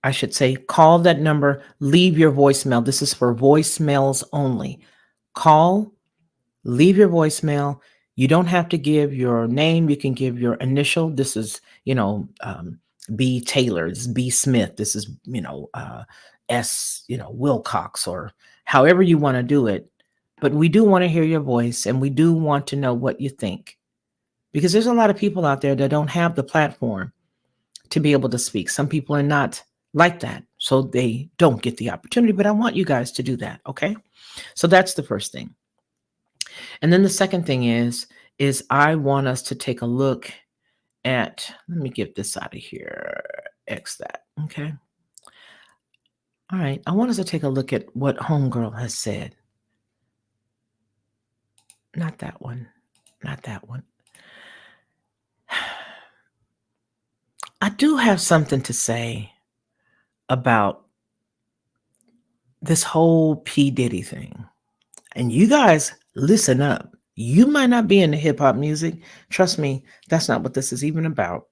I should say, call that number, leave your voicemail. This is for voicemails only. Call, leave your voicemail. You don't have to give your name. You can give your initial. This is, B. Taylor. This is B. Smith. This is, S. Wilcox, or however you want to do it. But we do want to hear your voice, and we do want to know what you think, because there's a lot of people out there that don't have the platform to be able to speak. Some people are not like that, so they don't get the opportunity. But I want you guys to do that. Okay. So that's the first thing. And then the second thing is I want us to take a look at, let me get this out of here. X that. Okay. All right. I want us to take a look at what Homegirl has said. Not that one. Not that one. I do have something to say about this whole P. Diddy thing. And you guys, listen up. You might not be into hip hop music. Trust me, that's not what this is even about.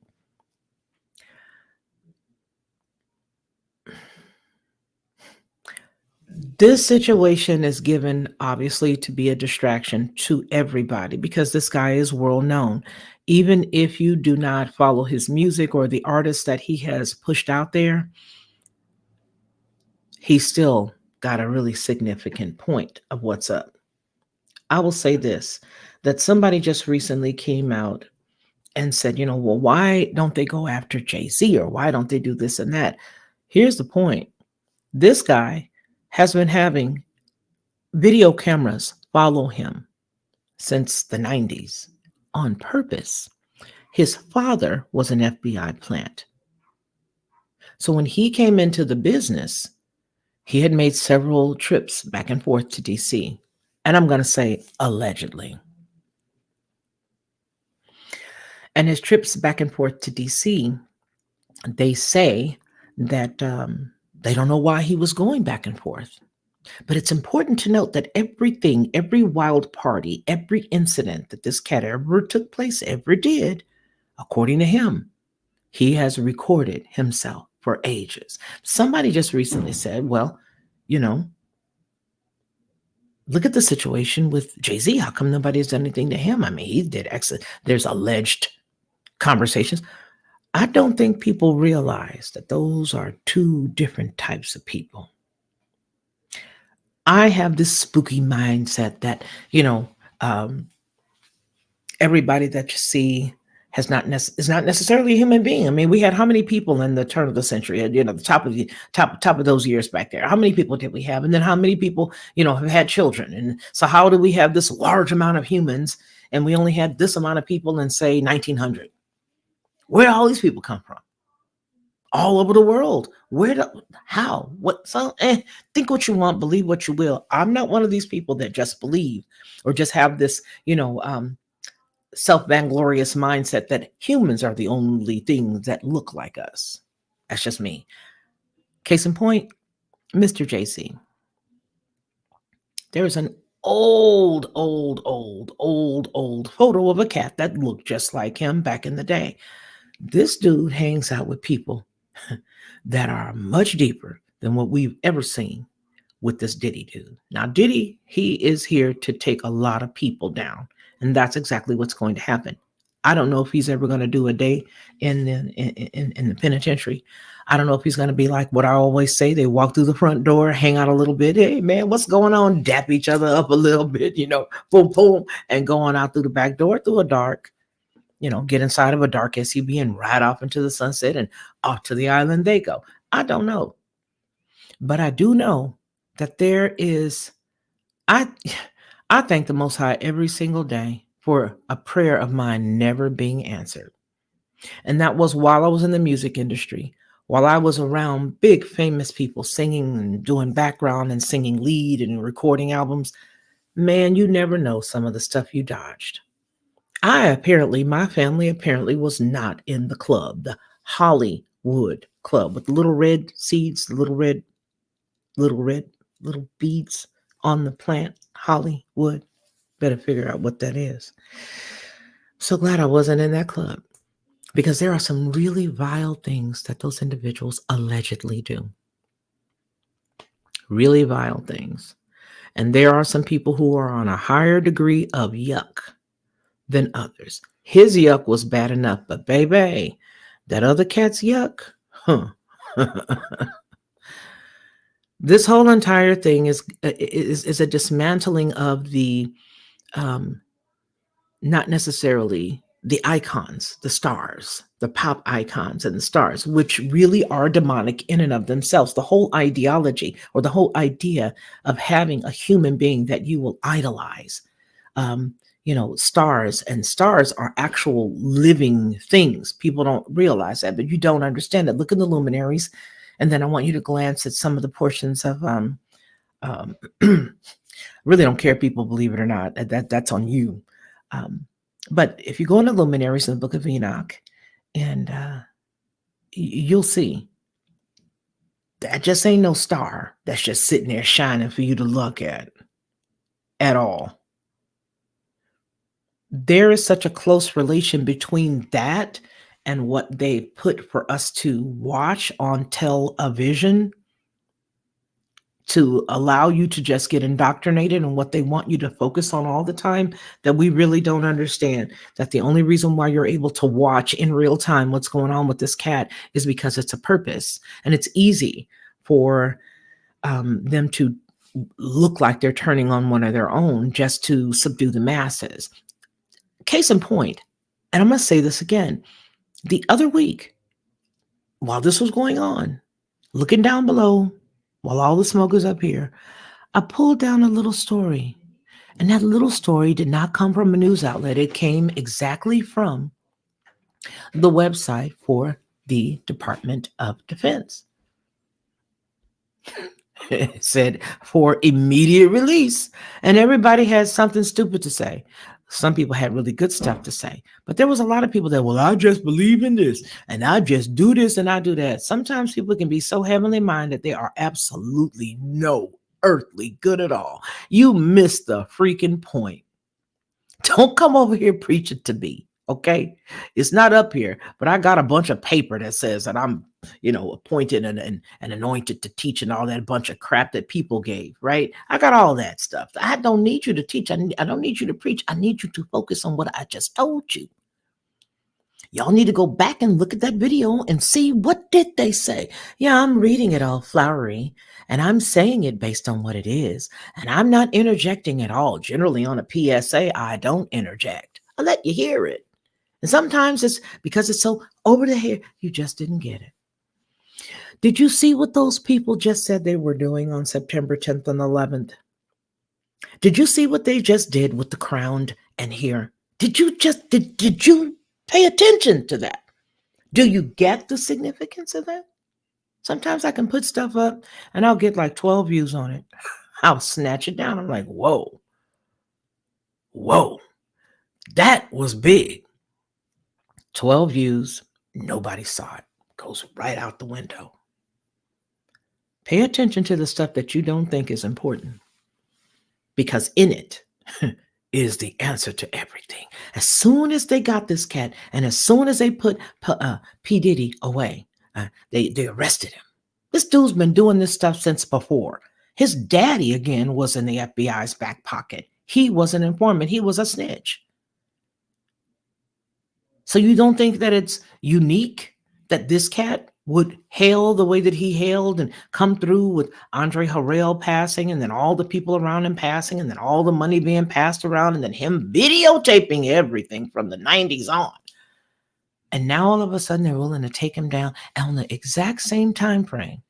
This situation is given, obviously, to be a distraction to everybody, because this guy is world known. Even if you do not follow his music or the artists that he has pushed out there, he still got a really significant point of what's up. I will say this, that somebody just recently came out and said, well, why don't they go after Jay-Z, or why don't they do this and that? Here's the point. This guy has been having video cameras follow him since the 90s on purpose. His father was an FBI plant. So when he came into the business, he had made several trips back and forth to DC. And I'm going to say allegedly. And his trips back and forth to DC, they say that they don't know why he was going back and forth. But it's important to note that everything, every wild party, every incident that this cat ever took place, ever did, according to him, he has recorded himself for ages. Somebody just recently said, well, look at the situation with Jay-Z. How come nobody has done anything to him? I mean, he did there's alleged conversations. I don't think people realize that those are two different types of people. I have this spooky mindset that, everybody that you see is not necessarily a human being. I mean, we had how many people in the turn of the century, the top of those years back there? How many people did we have? And then how many people, have had children? And so how do we have this large amount of humans and we only had this amount of people in, say, 1900? Where all these people come from? All over the world. How? What? So think what you want, believe what you will. I'm not one of these people that just believe or just have this, self-vainglorious mindset that humans are the only things that look like us. That's just me. Case in point, Mr. Jay-Z. There's an old photo of a cat that looked just like him back in the day. This dude hangs out with people that are much deeper than what we've ever seen with this Diddy dude. Now, Diddy, he is here to take a lot of people down, and that's exactly what's going to happen. I don't know if he's ever going to do a day in the penitentiary. I don't know if he's going to be like what I always say. They walk through the front door, hang out a little bit. Hey, man, what's going on? Dap each other up a little bit, boom, boom, and go on out through the back door through a dark get inside of a dark SUV and ride off into the sunset and off to the island they go. I don't know. But I do know that there is, I, I thank the Most High every single day for a prayer of mine never being answered. And that was while I was in the music industry, while I was around big famous people singing and doing background and singing lead and recording albums. Man, you never know some of the stuff you dodged. My family apparently was not in the club, the Hollywood club with the little red seeds, the little red, little beads on the plant, Hollywood. Better figure out what that is. So glad I wasn't in that club because there are some really vile things that those individuals allegedly do. Really vile things. And there are some people who are on a higher degree of yuck than others. His yuck was bad enough, but baby, that other cat's yuck, huh? This whole entire thing is a dismantling of the not necessarily the icons, the stars, the pop icons and the stars, which really are demonic in and of themselves. The whole ideology or the whole idea of having a human being that you will idolize. Stars are actual living things. People don't realize that, but you don't understand that. Look at the luminaries. And then I want you to glance at some of the portions of, really don't care if people believe it or not. That's on you. But if you go into luminaries in the book of Enoch, and you'll see that just ain't no star that's just sitting there shining for you to look at all. There is such a close relation between that and what they put for us to watch on television to allow you to just get indoctrinated on what they want you to focus on all the time, that we really don't understand that the only reason why you're able to watch in real time what's going on with this cat is because it's a purpose. And it's easy for them to look like they're turning on one of their own just to subdue the masses. Case in point, and I'm going to say this again, the other week, while this was going on, looking down below, while all the smoke is up here, I pulled down a little story. And that little story did not come from a news outlet. It came exactly from the website for the Department of Defense. It said for immediate release. And everybody had something stupid to say. Some people had really good stuff to say, but there was a lot of people that, well, I just believe in this and I just do this and I do that. Sometimes people can be so heavenly minded, they are absolutely no earthly good at all. You missed the freaking point. Don't come over here preaching to me. Okay. It's not up here, but I got a bunch of paper that says that I'm, appointed and anointed to teach and all that bunch of crap that people gave, right? I got all that stuff. I don't need you to teach. I don't need you to preach. I need you to focus on what I just told you. Y'all need to go back and look at that video and see what did they say. Yeah, I'm reading it all flowery and I'm saying it based on what it is. And I'm not interjecting at all. Generally on a PSA, I don't interject. I let you hear it. And sometimes it's because it's so over the head, you just didn't get it. Did you see what those people just said they were doing on September 10th and 11th? Did you see what they just did with the crowned and here? Did you pay attention to that? Do you get the significance of that? Sometimes I can put stuff up and I'll get like 12 views on it. I'll snatch it down. I'm like, whoa, that was big. 12 views, nobody saw it. Goes right out the window. Pay attention to the stuff that you don't think is important, because in it is the answer to everything. As soon as they got this cat and as soon as they put P. Diddy away, they arrested him. This dude's been doing this stuff since before. His daddy, again, was in the FBI's back pocket. He was an informant. He was a snitch. So you don't think that it's unique that this cat would hail the way that he hailed and come through with Andre Harrell passing and then all the people around him passing and then all the money being passed around and then him videotaping everything from the 90s on. And now all of a sudden they're willing to take him down on the exact same time frame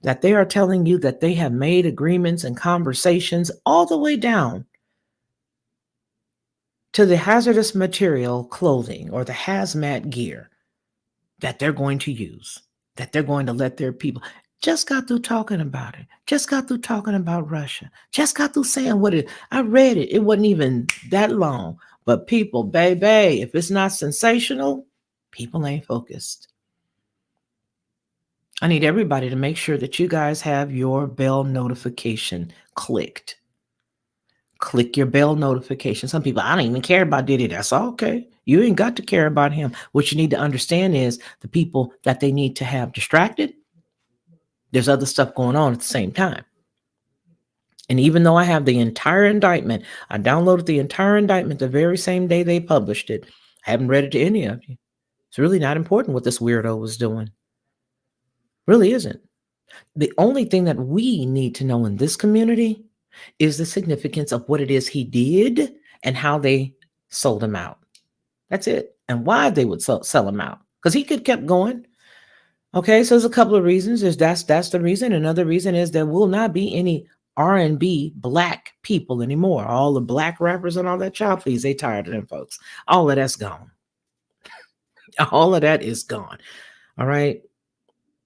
that they are telling you that they have made agreements and conversations all the way down to the hazardous material clothing or the hazmat gear that they're going to use, that they're going to let their people. Just got through talking about it. Just got through talking about Russia. Just got through saying what it. I read it. It wasn't even that long. But people, baby, if it's not sensational, people ain't focused. I need everybody to make sure that you guys have your bell notification clicked. Click your bell notification. Some people, I don't even care about Diddy. That's okay. You ain't got to care about him. What you need to understand is the people that they need to have distracted, there's other stuff going on at the same time. And even though I have the entire indictment, I downloaded the entire indictment the very same day they published it. I haven't read it to any of you. It's really not important what this weirdo was doing. Really isn't. The only thing that we need to know in this community is the significance of what it is he did and how they sold him out. That's it. And why they would sell him out. Because he could kept going. Okay, so there's a couple of reasons. That's the reason. Another reason is there will not be any R&B black people anymore. All the black rappers and all that, child, please, they tired of them folks. All of that's gone. All of that is gone. All right.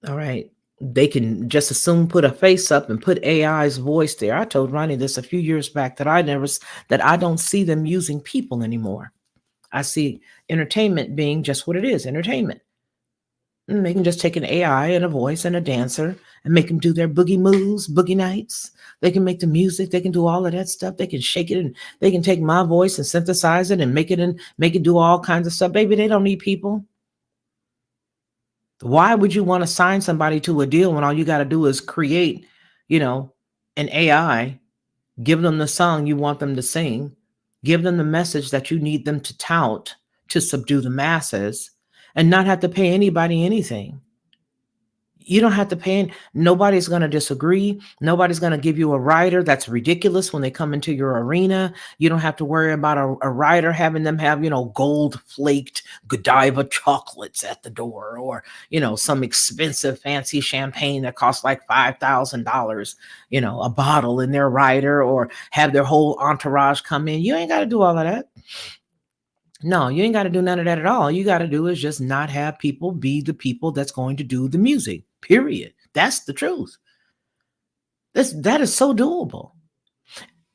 All right. They can just as soon put a face up and put AI's voice there. I told Ronnie this a few years back that I don't see them using people anymore. I see entertainment being just what it is, entertainment. And they can just take an AI and a voice and a dancer and make them do their boogie moves, boogie nights. They can make the music. They can do all of that stuff. They can shake it and they can take my voice and synthesize it and make it do all kinds of stuff. Baby, they don't need people. Why would you want to sign somebody to a deal when all you got to do is create, an AI, give them the song you want them to sing, give them the message that you need them to tout to subdue the masses, and not have to pay anybody anything? You don't have to pay. Nobody's going to disagree. Nobody's going to give you a rider. That's ridiculous when they come into your arena. You don't have to worry about a rider having them have, gold flaked Godiva chocolates at the door or, some expensive fancy champagne that costs like $5,000, a bottle in their rider, or have their whole entourage come in. You ain't got to do all of that. No, you ain't got to do none of that at all. You got to do is just not have people be the people that's going to do the music, period. That's the truth. That is so doable.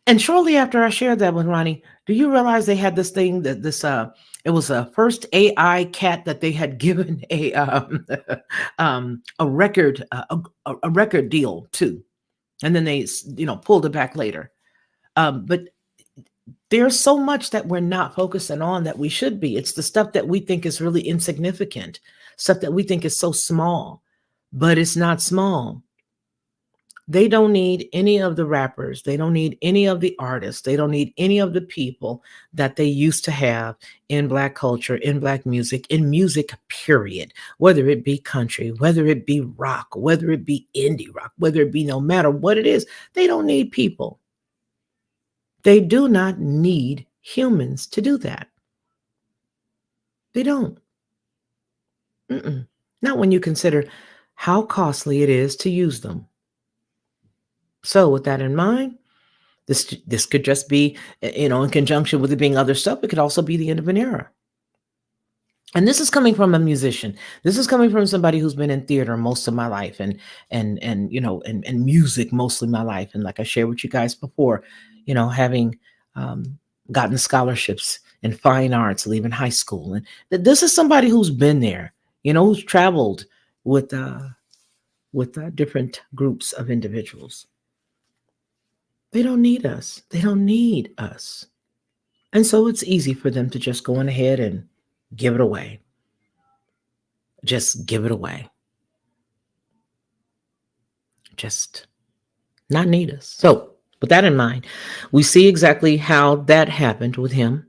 And shortly after I shared that with Ronnie, do you realize they had this thing that it was a first AI cat that they had given a record, a record deal to, and then they, pulled it back later. But there's so much that we're not focusing on that we should be. It's the stuff that we think is really insignificant, stuff that we think is so small, but it's not small. They don't need any of the rappers. They don't need any of the artists. They don't need any of the people that they used to have in Black culture, in Black music, in music, period. Whether it be country, whether it be rock, whether it be indie rock, whether it be no matter what it is, they don't need people. They do not need humans to do that. They don't. Not when you consider how costly it is to use them. So with that in mind, this could just be, in conjunction with it being other stuff, it could also be the end of an era. And this is coming from a musician. This is coming from somebody who's been in theater most of my life and music mostly my life. And like I shared with you guys before, having gotten scholarships in fine arts, leaving high school. And this is somebody who's been there, who's traveled with different groups of individuals. They don't need us. They don't need us. And so it's easy for them to just go on ahead and give it away. Just give it away. Just not need us. So with that in mind, we see exactly how that happened with him,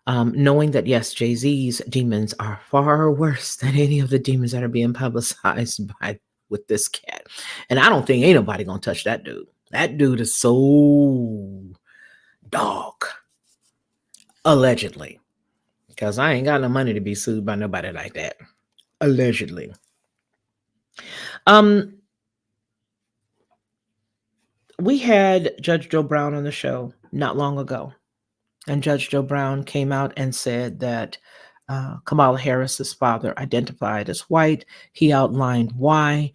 knowing that, yes, Jay-Z's demons are far worse than any of the demons that are being publicized with this cat. And I don't think ain't nobody going to touch that dude. That dude is so dog, allegedly. because I ain't got no money to be sued by nobody like that. Allegedly. Um, we had Judge Joe Brown on the show not long ago, and Judge Joe Brown came out and said that Kamala Harris's father identified as white. He outlined why.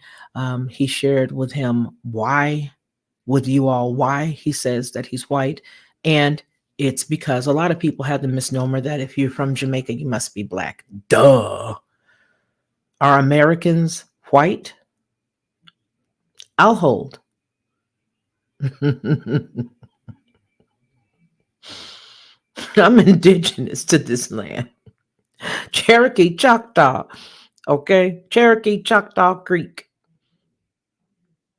He shared with him with you all why he says that he's white. And it's because a lot of people have the misnomer that if you're from Jamaica, you must be black. Duh. Are Americans white? I'll hold. I'm indigenous to this land. Cherokee, Choctaw. Okay? Cherokee, Choctaw Creek.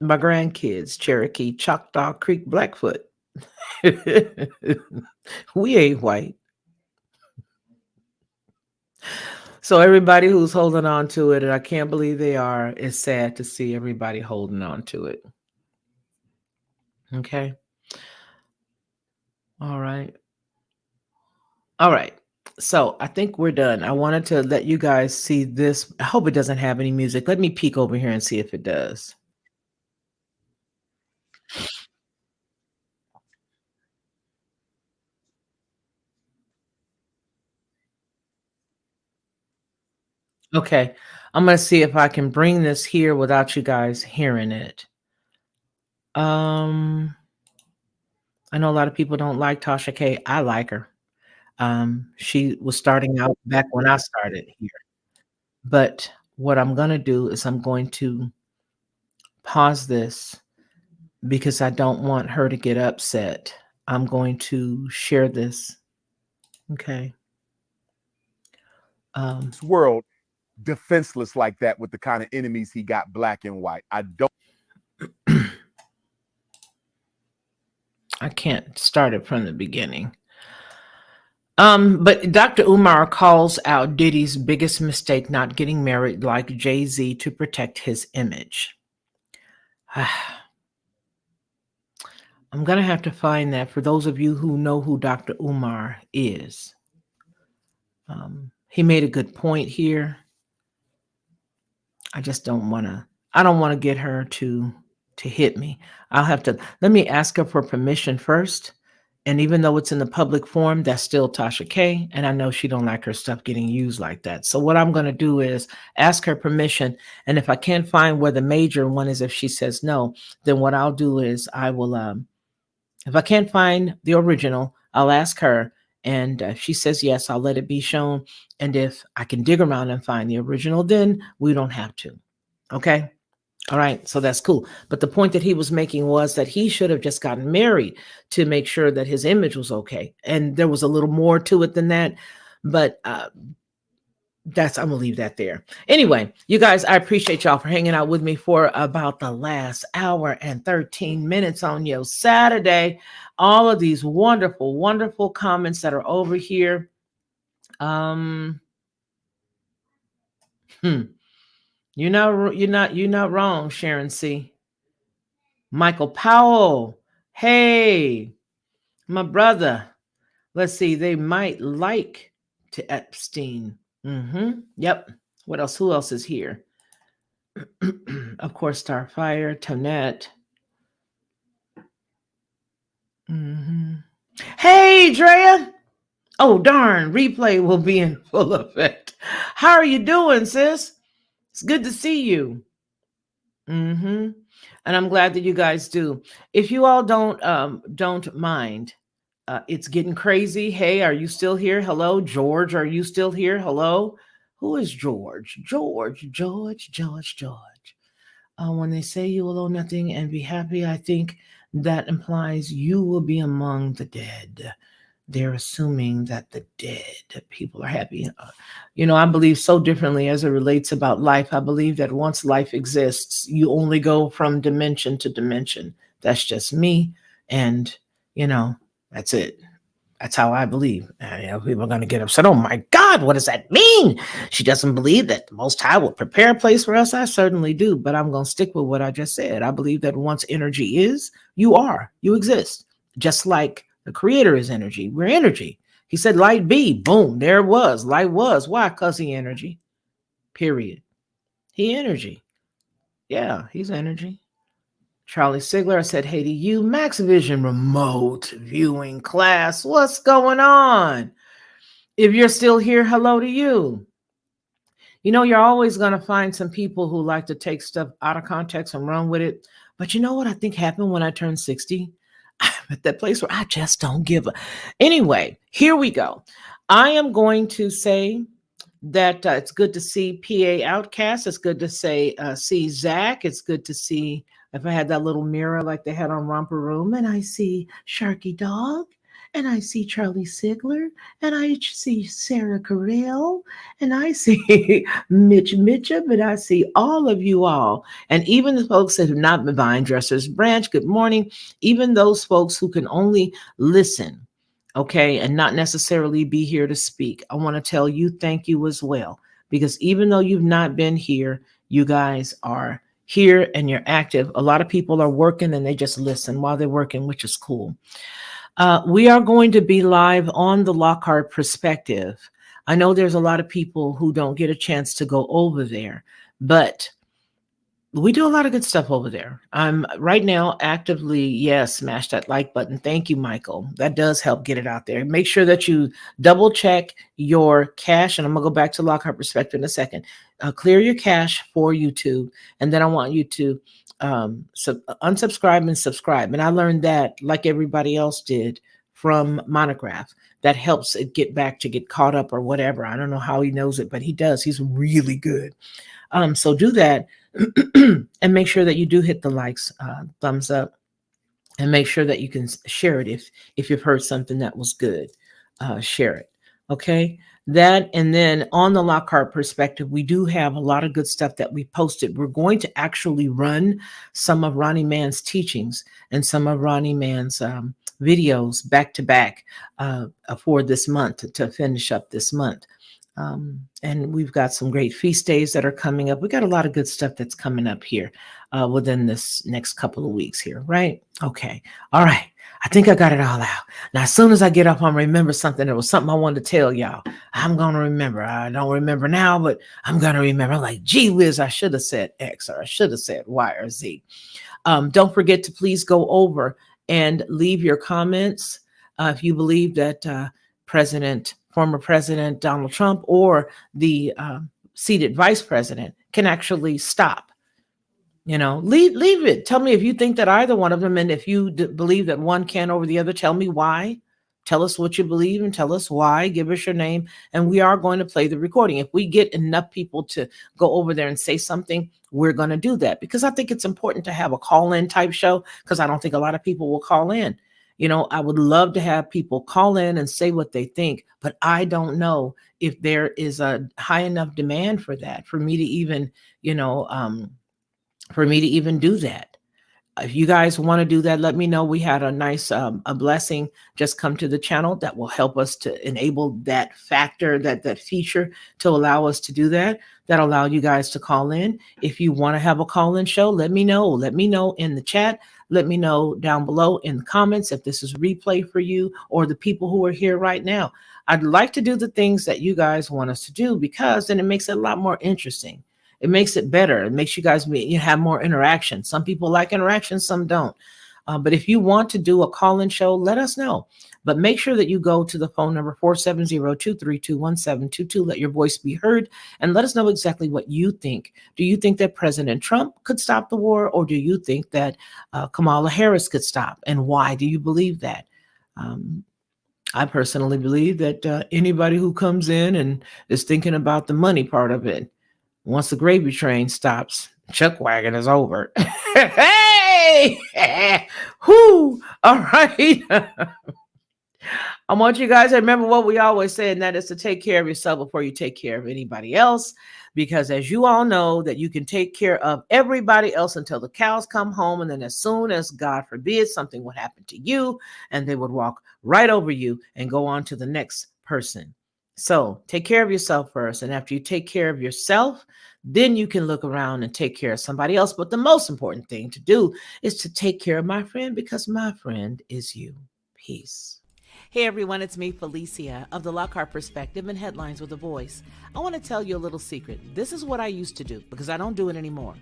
My grandkids, Cherokee, Choctaw Creek, Blackfoot. We ain't white. So everybody who's holding on to it, and I can't believe they are, it's sad to see everybody holding on to it. Okay. All right. All right. So I think we're done. I wanted to let you guys see this. I hope it doesn't have any music. Let me peek over here and see if it does. Okay. I'm going to see if I can bring this here without you guys hearing it. I know a lot of people don't like Tasha K. I like her. She was starting out back when I started here. But what I'm going to do is I'm going to pause this because I don't want her to get upset. I'm going to share this. Okay. This world defenseless like that with the kind of enemies he got, black and white. I don't. I can't start it from the beginning. But Dr. Umar calls out Diddy's biggest mistake not getting married like Jay-Z to protect his image. I'm going to have to find that for those of you who know who Dr. Umar is. He made a good point here. I just don't want to get her to hit me. Let me ask her for permission first. And even though it's in the public forum, that's still Tasha K. And I know she don't like her stuff getting used like that. So what I'm going to do is ask her permission. And if I can't find where the major one is, if she says no, then what I'll do is I will, if I can't find the original, I'll ask her. And if she says yes, I'll let it be shown. And if I can dig around and find the original, then we don't have to. Okay. All right, so that's cool. But the point that he was making was that he should have just gotten married to make sure that his image was okay. And there was a little more to it than that. But I'm gonna leave that there. Anyway, you guys, I appreciate y'all for hanging out with me for about the last hour and 13 minutes on your Saturday. All of these wonderful, wonderful comments that are over here. You're not wrong, Sharon C. Michael Powell. Hey, my brother. Let's see. They might like to Epstein. Yep. What else? Who else is here? Of course, Starfire, Tonette. Hey, Drea. Oh, darn. Replay will be in full effect. How are you doing, sis? It's good to see you. And I'm glad that you guys do. If you all don't mind, it's getting crazy. Hey, are you still here? Hello, George. Are you still here? Hello. Who is George? George. When they say you will owe nothing and be happy, I think that implies you will be among the dead. They're assuming that the dead people are happy. I believe so differently as it relates about life. I believe that once life exists, you only go from dimension to dimension. That's just me. And, that's it. That's how I believe. People are going to get upset. Oh my God, what does that mean? She doesn't believe that the Most High will prepare a place for us. I certainly do. But I'm going to stick with what I just said. I believe that once energy is, you exist. Just like the creator is energy. We're energy. He said light be. Boom. There it was. Light was. Why? Because he energy. Period. He energy. Yeah, he's energy. Charlie Sigler, I said, hey to you. Max Vision remote viewing class. What's going on? If you're still here, hello to you. You know, you're always going to find some people who like to take stuff out of context and run with it. But you know what I think happened when I turned 60? I'm at that place where I just don't give a. Anyway, here we go. I am going to say that it's good to see PA Outcast. It's good to see Zach. It's good to see, if I had that little mirror like they had on Romper Room, and I see Sharky Dog, and I see Charlie Sigler, and I see Sarah Carell, and I see Mitch Mitchum, and I see all of you all. And even the folks that have not been Vine Dressers Branch, good morning. Even those folks who can only listen, okay, and not necessarily be here to speak. I want to tell you thank you as well, because even though you've not been here, you guys are here and you're active. A lot of people are working and they just listen while they're working, which is cool. We are going to be live on the Lockhart Perspective. I know there's a lot of people who don't get a chance to go over there, but we do a lot of good stuff over there. I'm right now actively, yes, smash that like button. Thank you, Michael. That does help get it out there. Make sure that you double check your cache, and I'm gonna go back to Lockhart Perspective in a second. Clear your cache for YouTube, and then I want you to unsubscribe and subscribe. And I learned that, like everybody else did, from Monograph. That helps it get caught up or whatever. I don't know how he knows it, but he does. He's really good. So do that. And make sure that you do hit the likes, thumbs up, and make sure that you can share it if you've heard something that was good. Share it. Okay. That, and then on the Lockhart Perspective, we do have a lot of good stuff that we posted. We're going to actually run some of Ronnie Mann's teachings and some of Ronnie Mann's videos back to back for this month to finish up this month. And we've got some great feast days that are coming up. We got a lot of good stuff that's coming up here within this next couple of weeks here, right? Okay. All right. I think I got it all out. Now, as soon as I get up, I'm remember something. There was something I wanted to tell y'all. I'm going to remember. I don't remember now, but I'm going to remember. I'm like, gee whiz, I should have said X, or I should have said Y or Z. Don't forget to please go over and leave your comments if you believe that former President Donald Trump or the seated vice president can actually stop. You know, leave it. Tell me if you think that either one of them, and if you believe that one can over the other, tell me why. Tell us what you believe and tell us why. Give us your name, and we are going to play the recording. If we get enough people to go over there and say something, we're going to do that, because I think it's important to have a call-in type show, because I don't think a lot of people will call in. You know, I would love to have people call in and say what they think, but I don't know if there is a high enough demand for that, for me to even, do that. If you guys want to do that, let me know. We had a nice, a blessing just come to the channel that will help us to enable that factor, that feature to allow us to do that, that allow you guys to call in. If you want to have a call-in show, let me know. Let me know in the chat. Let me know down below in the comments if this is replay for you or the people who are here right now. I'd like to do the things that you guys want us to do, because then it makes it a lot more interesting. It makes it better. It makes you guys have more interaction. Some people like interaction, some don't. But if you want to do a call-in show, let us know. But make sure that you go to the phone number 470-232-1722. Let your voice be heard and let us know exactly what you think. Do you think that President Trump could stop the war, or do you think that Kamala Harris could stop? And why do you believe that? I personally believe that anybody who comes in and is thinking about the money part of it, once the gravy train stops, chuck wagon is over. Hey! Whoo! All right. I want you guys to remember what we always say, and that is to take care of yourself before you take care of anybody else. Because as you all know, that you can take care of everybody else until the cows come home. And then as soon as, God forbid, something would happen to you, and they would walk right over you and go on to the next person. So take care of yourself first. And after you take care of yourself, then you can look around and take care of somebody else. But the most important thing to do is to take care of my friend, because my friend is you. Peace. Hey everyone, it's me, Felicia, of the Lockhart Perspective and Headlines with a Voice. I want to tell you a little secret. This is what I used to do, because I don't do it anymore.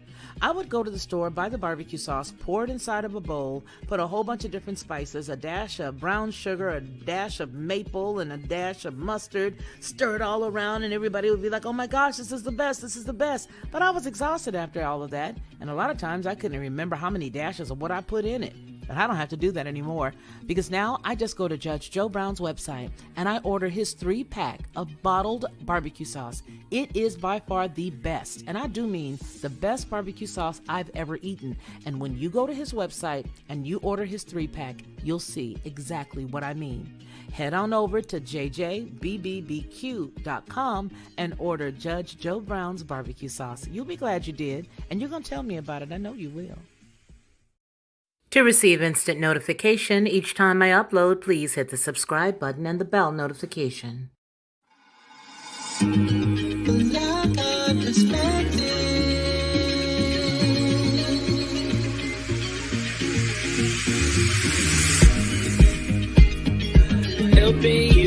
I would go to the store, buy the barbecue sauce, pour it inside of a bowl, put a whole bunch of different spices, a dash of brown sugar, a dash of maple, and a dash of mustard, stir it all around, and everybody would be like, oh my gosh, this is the best, this is the best. But I was exhausted after all of that, and a lot of times I couldn't remember how many dashes of what I put in it. But I don't have to do that anymore, because now I just go to Judge Joe Brown's website and I order his 3-pack of bottled barbecue sauce. It is by far the best, and I do mean the best barbecue sauce I've ever eaten. And when you go to his website and you order his 3-pack, you'll see exactly what I mean. Head on over to jjbbbbq.com and order Judge Joe Brown's barbecue sauce. You'll be glad you did, and you're going to tell me about it. I know you will. To receive instant notification each time I upload, please hit the subscribe button and the bell notification. Helping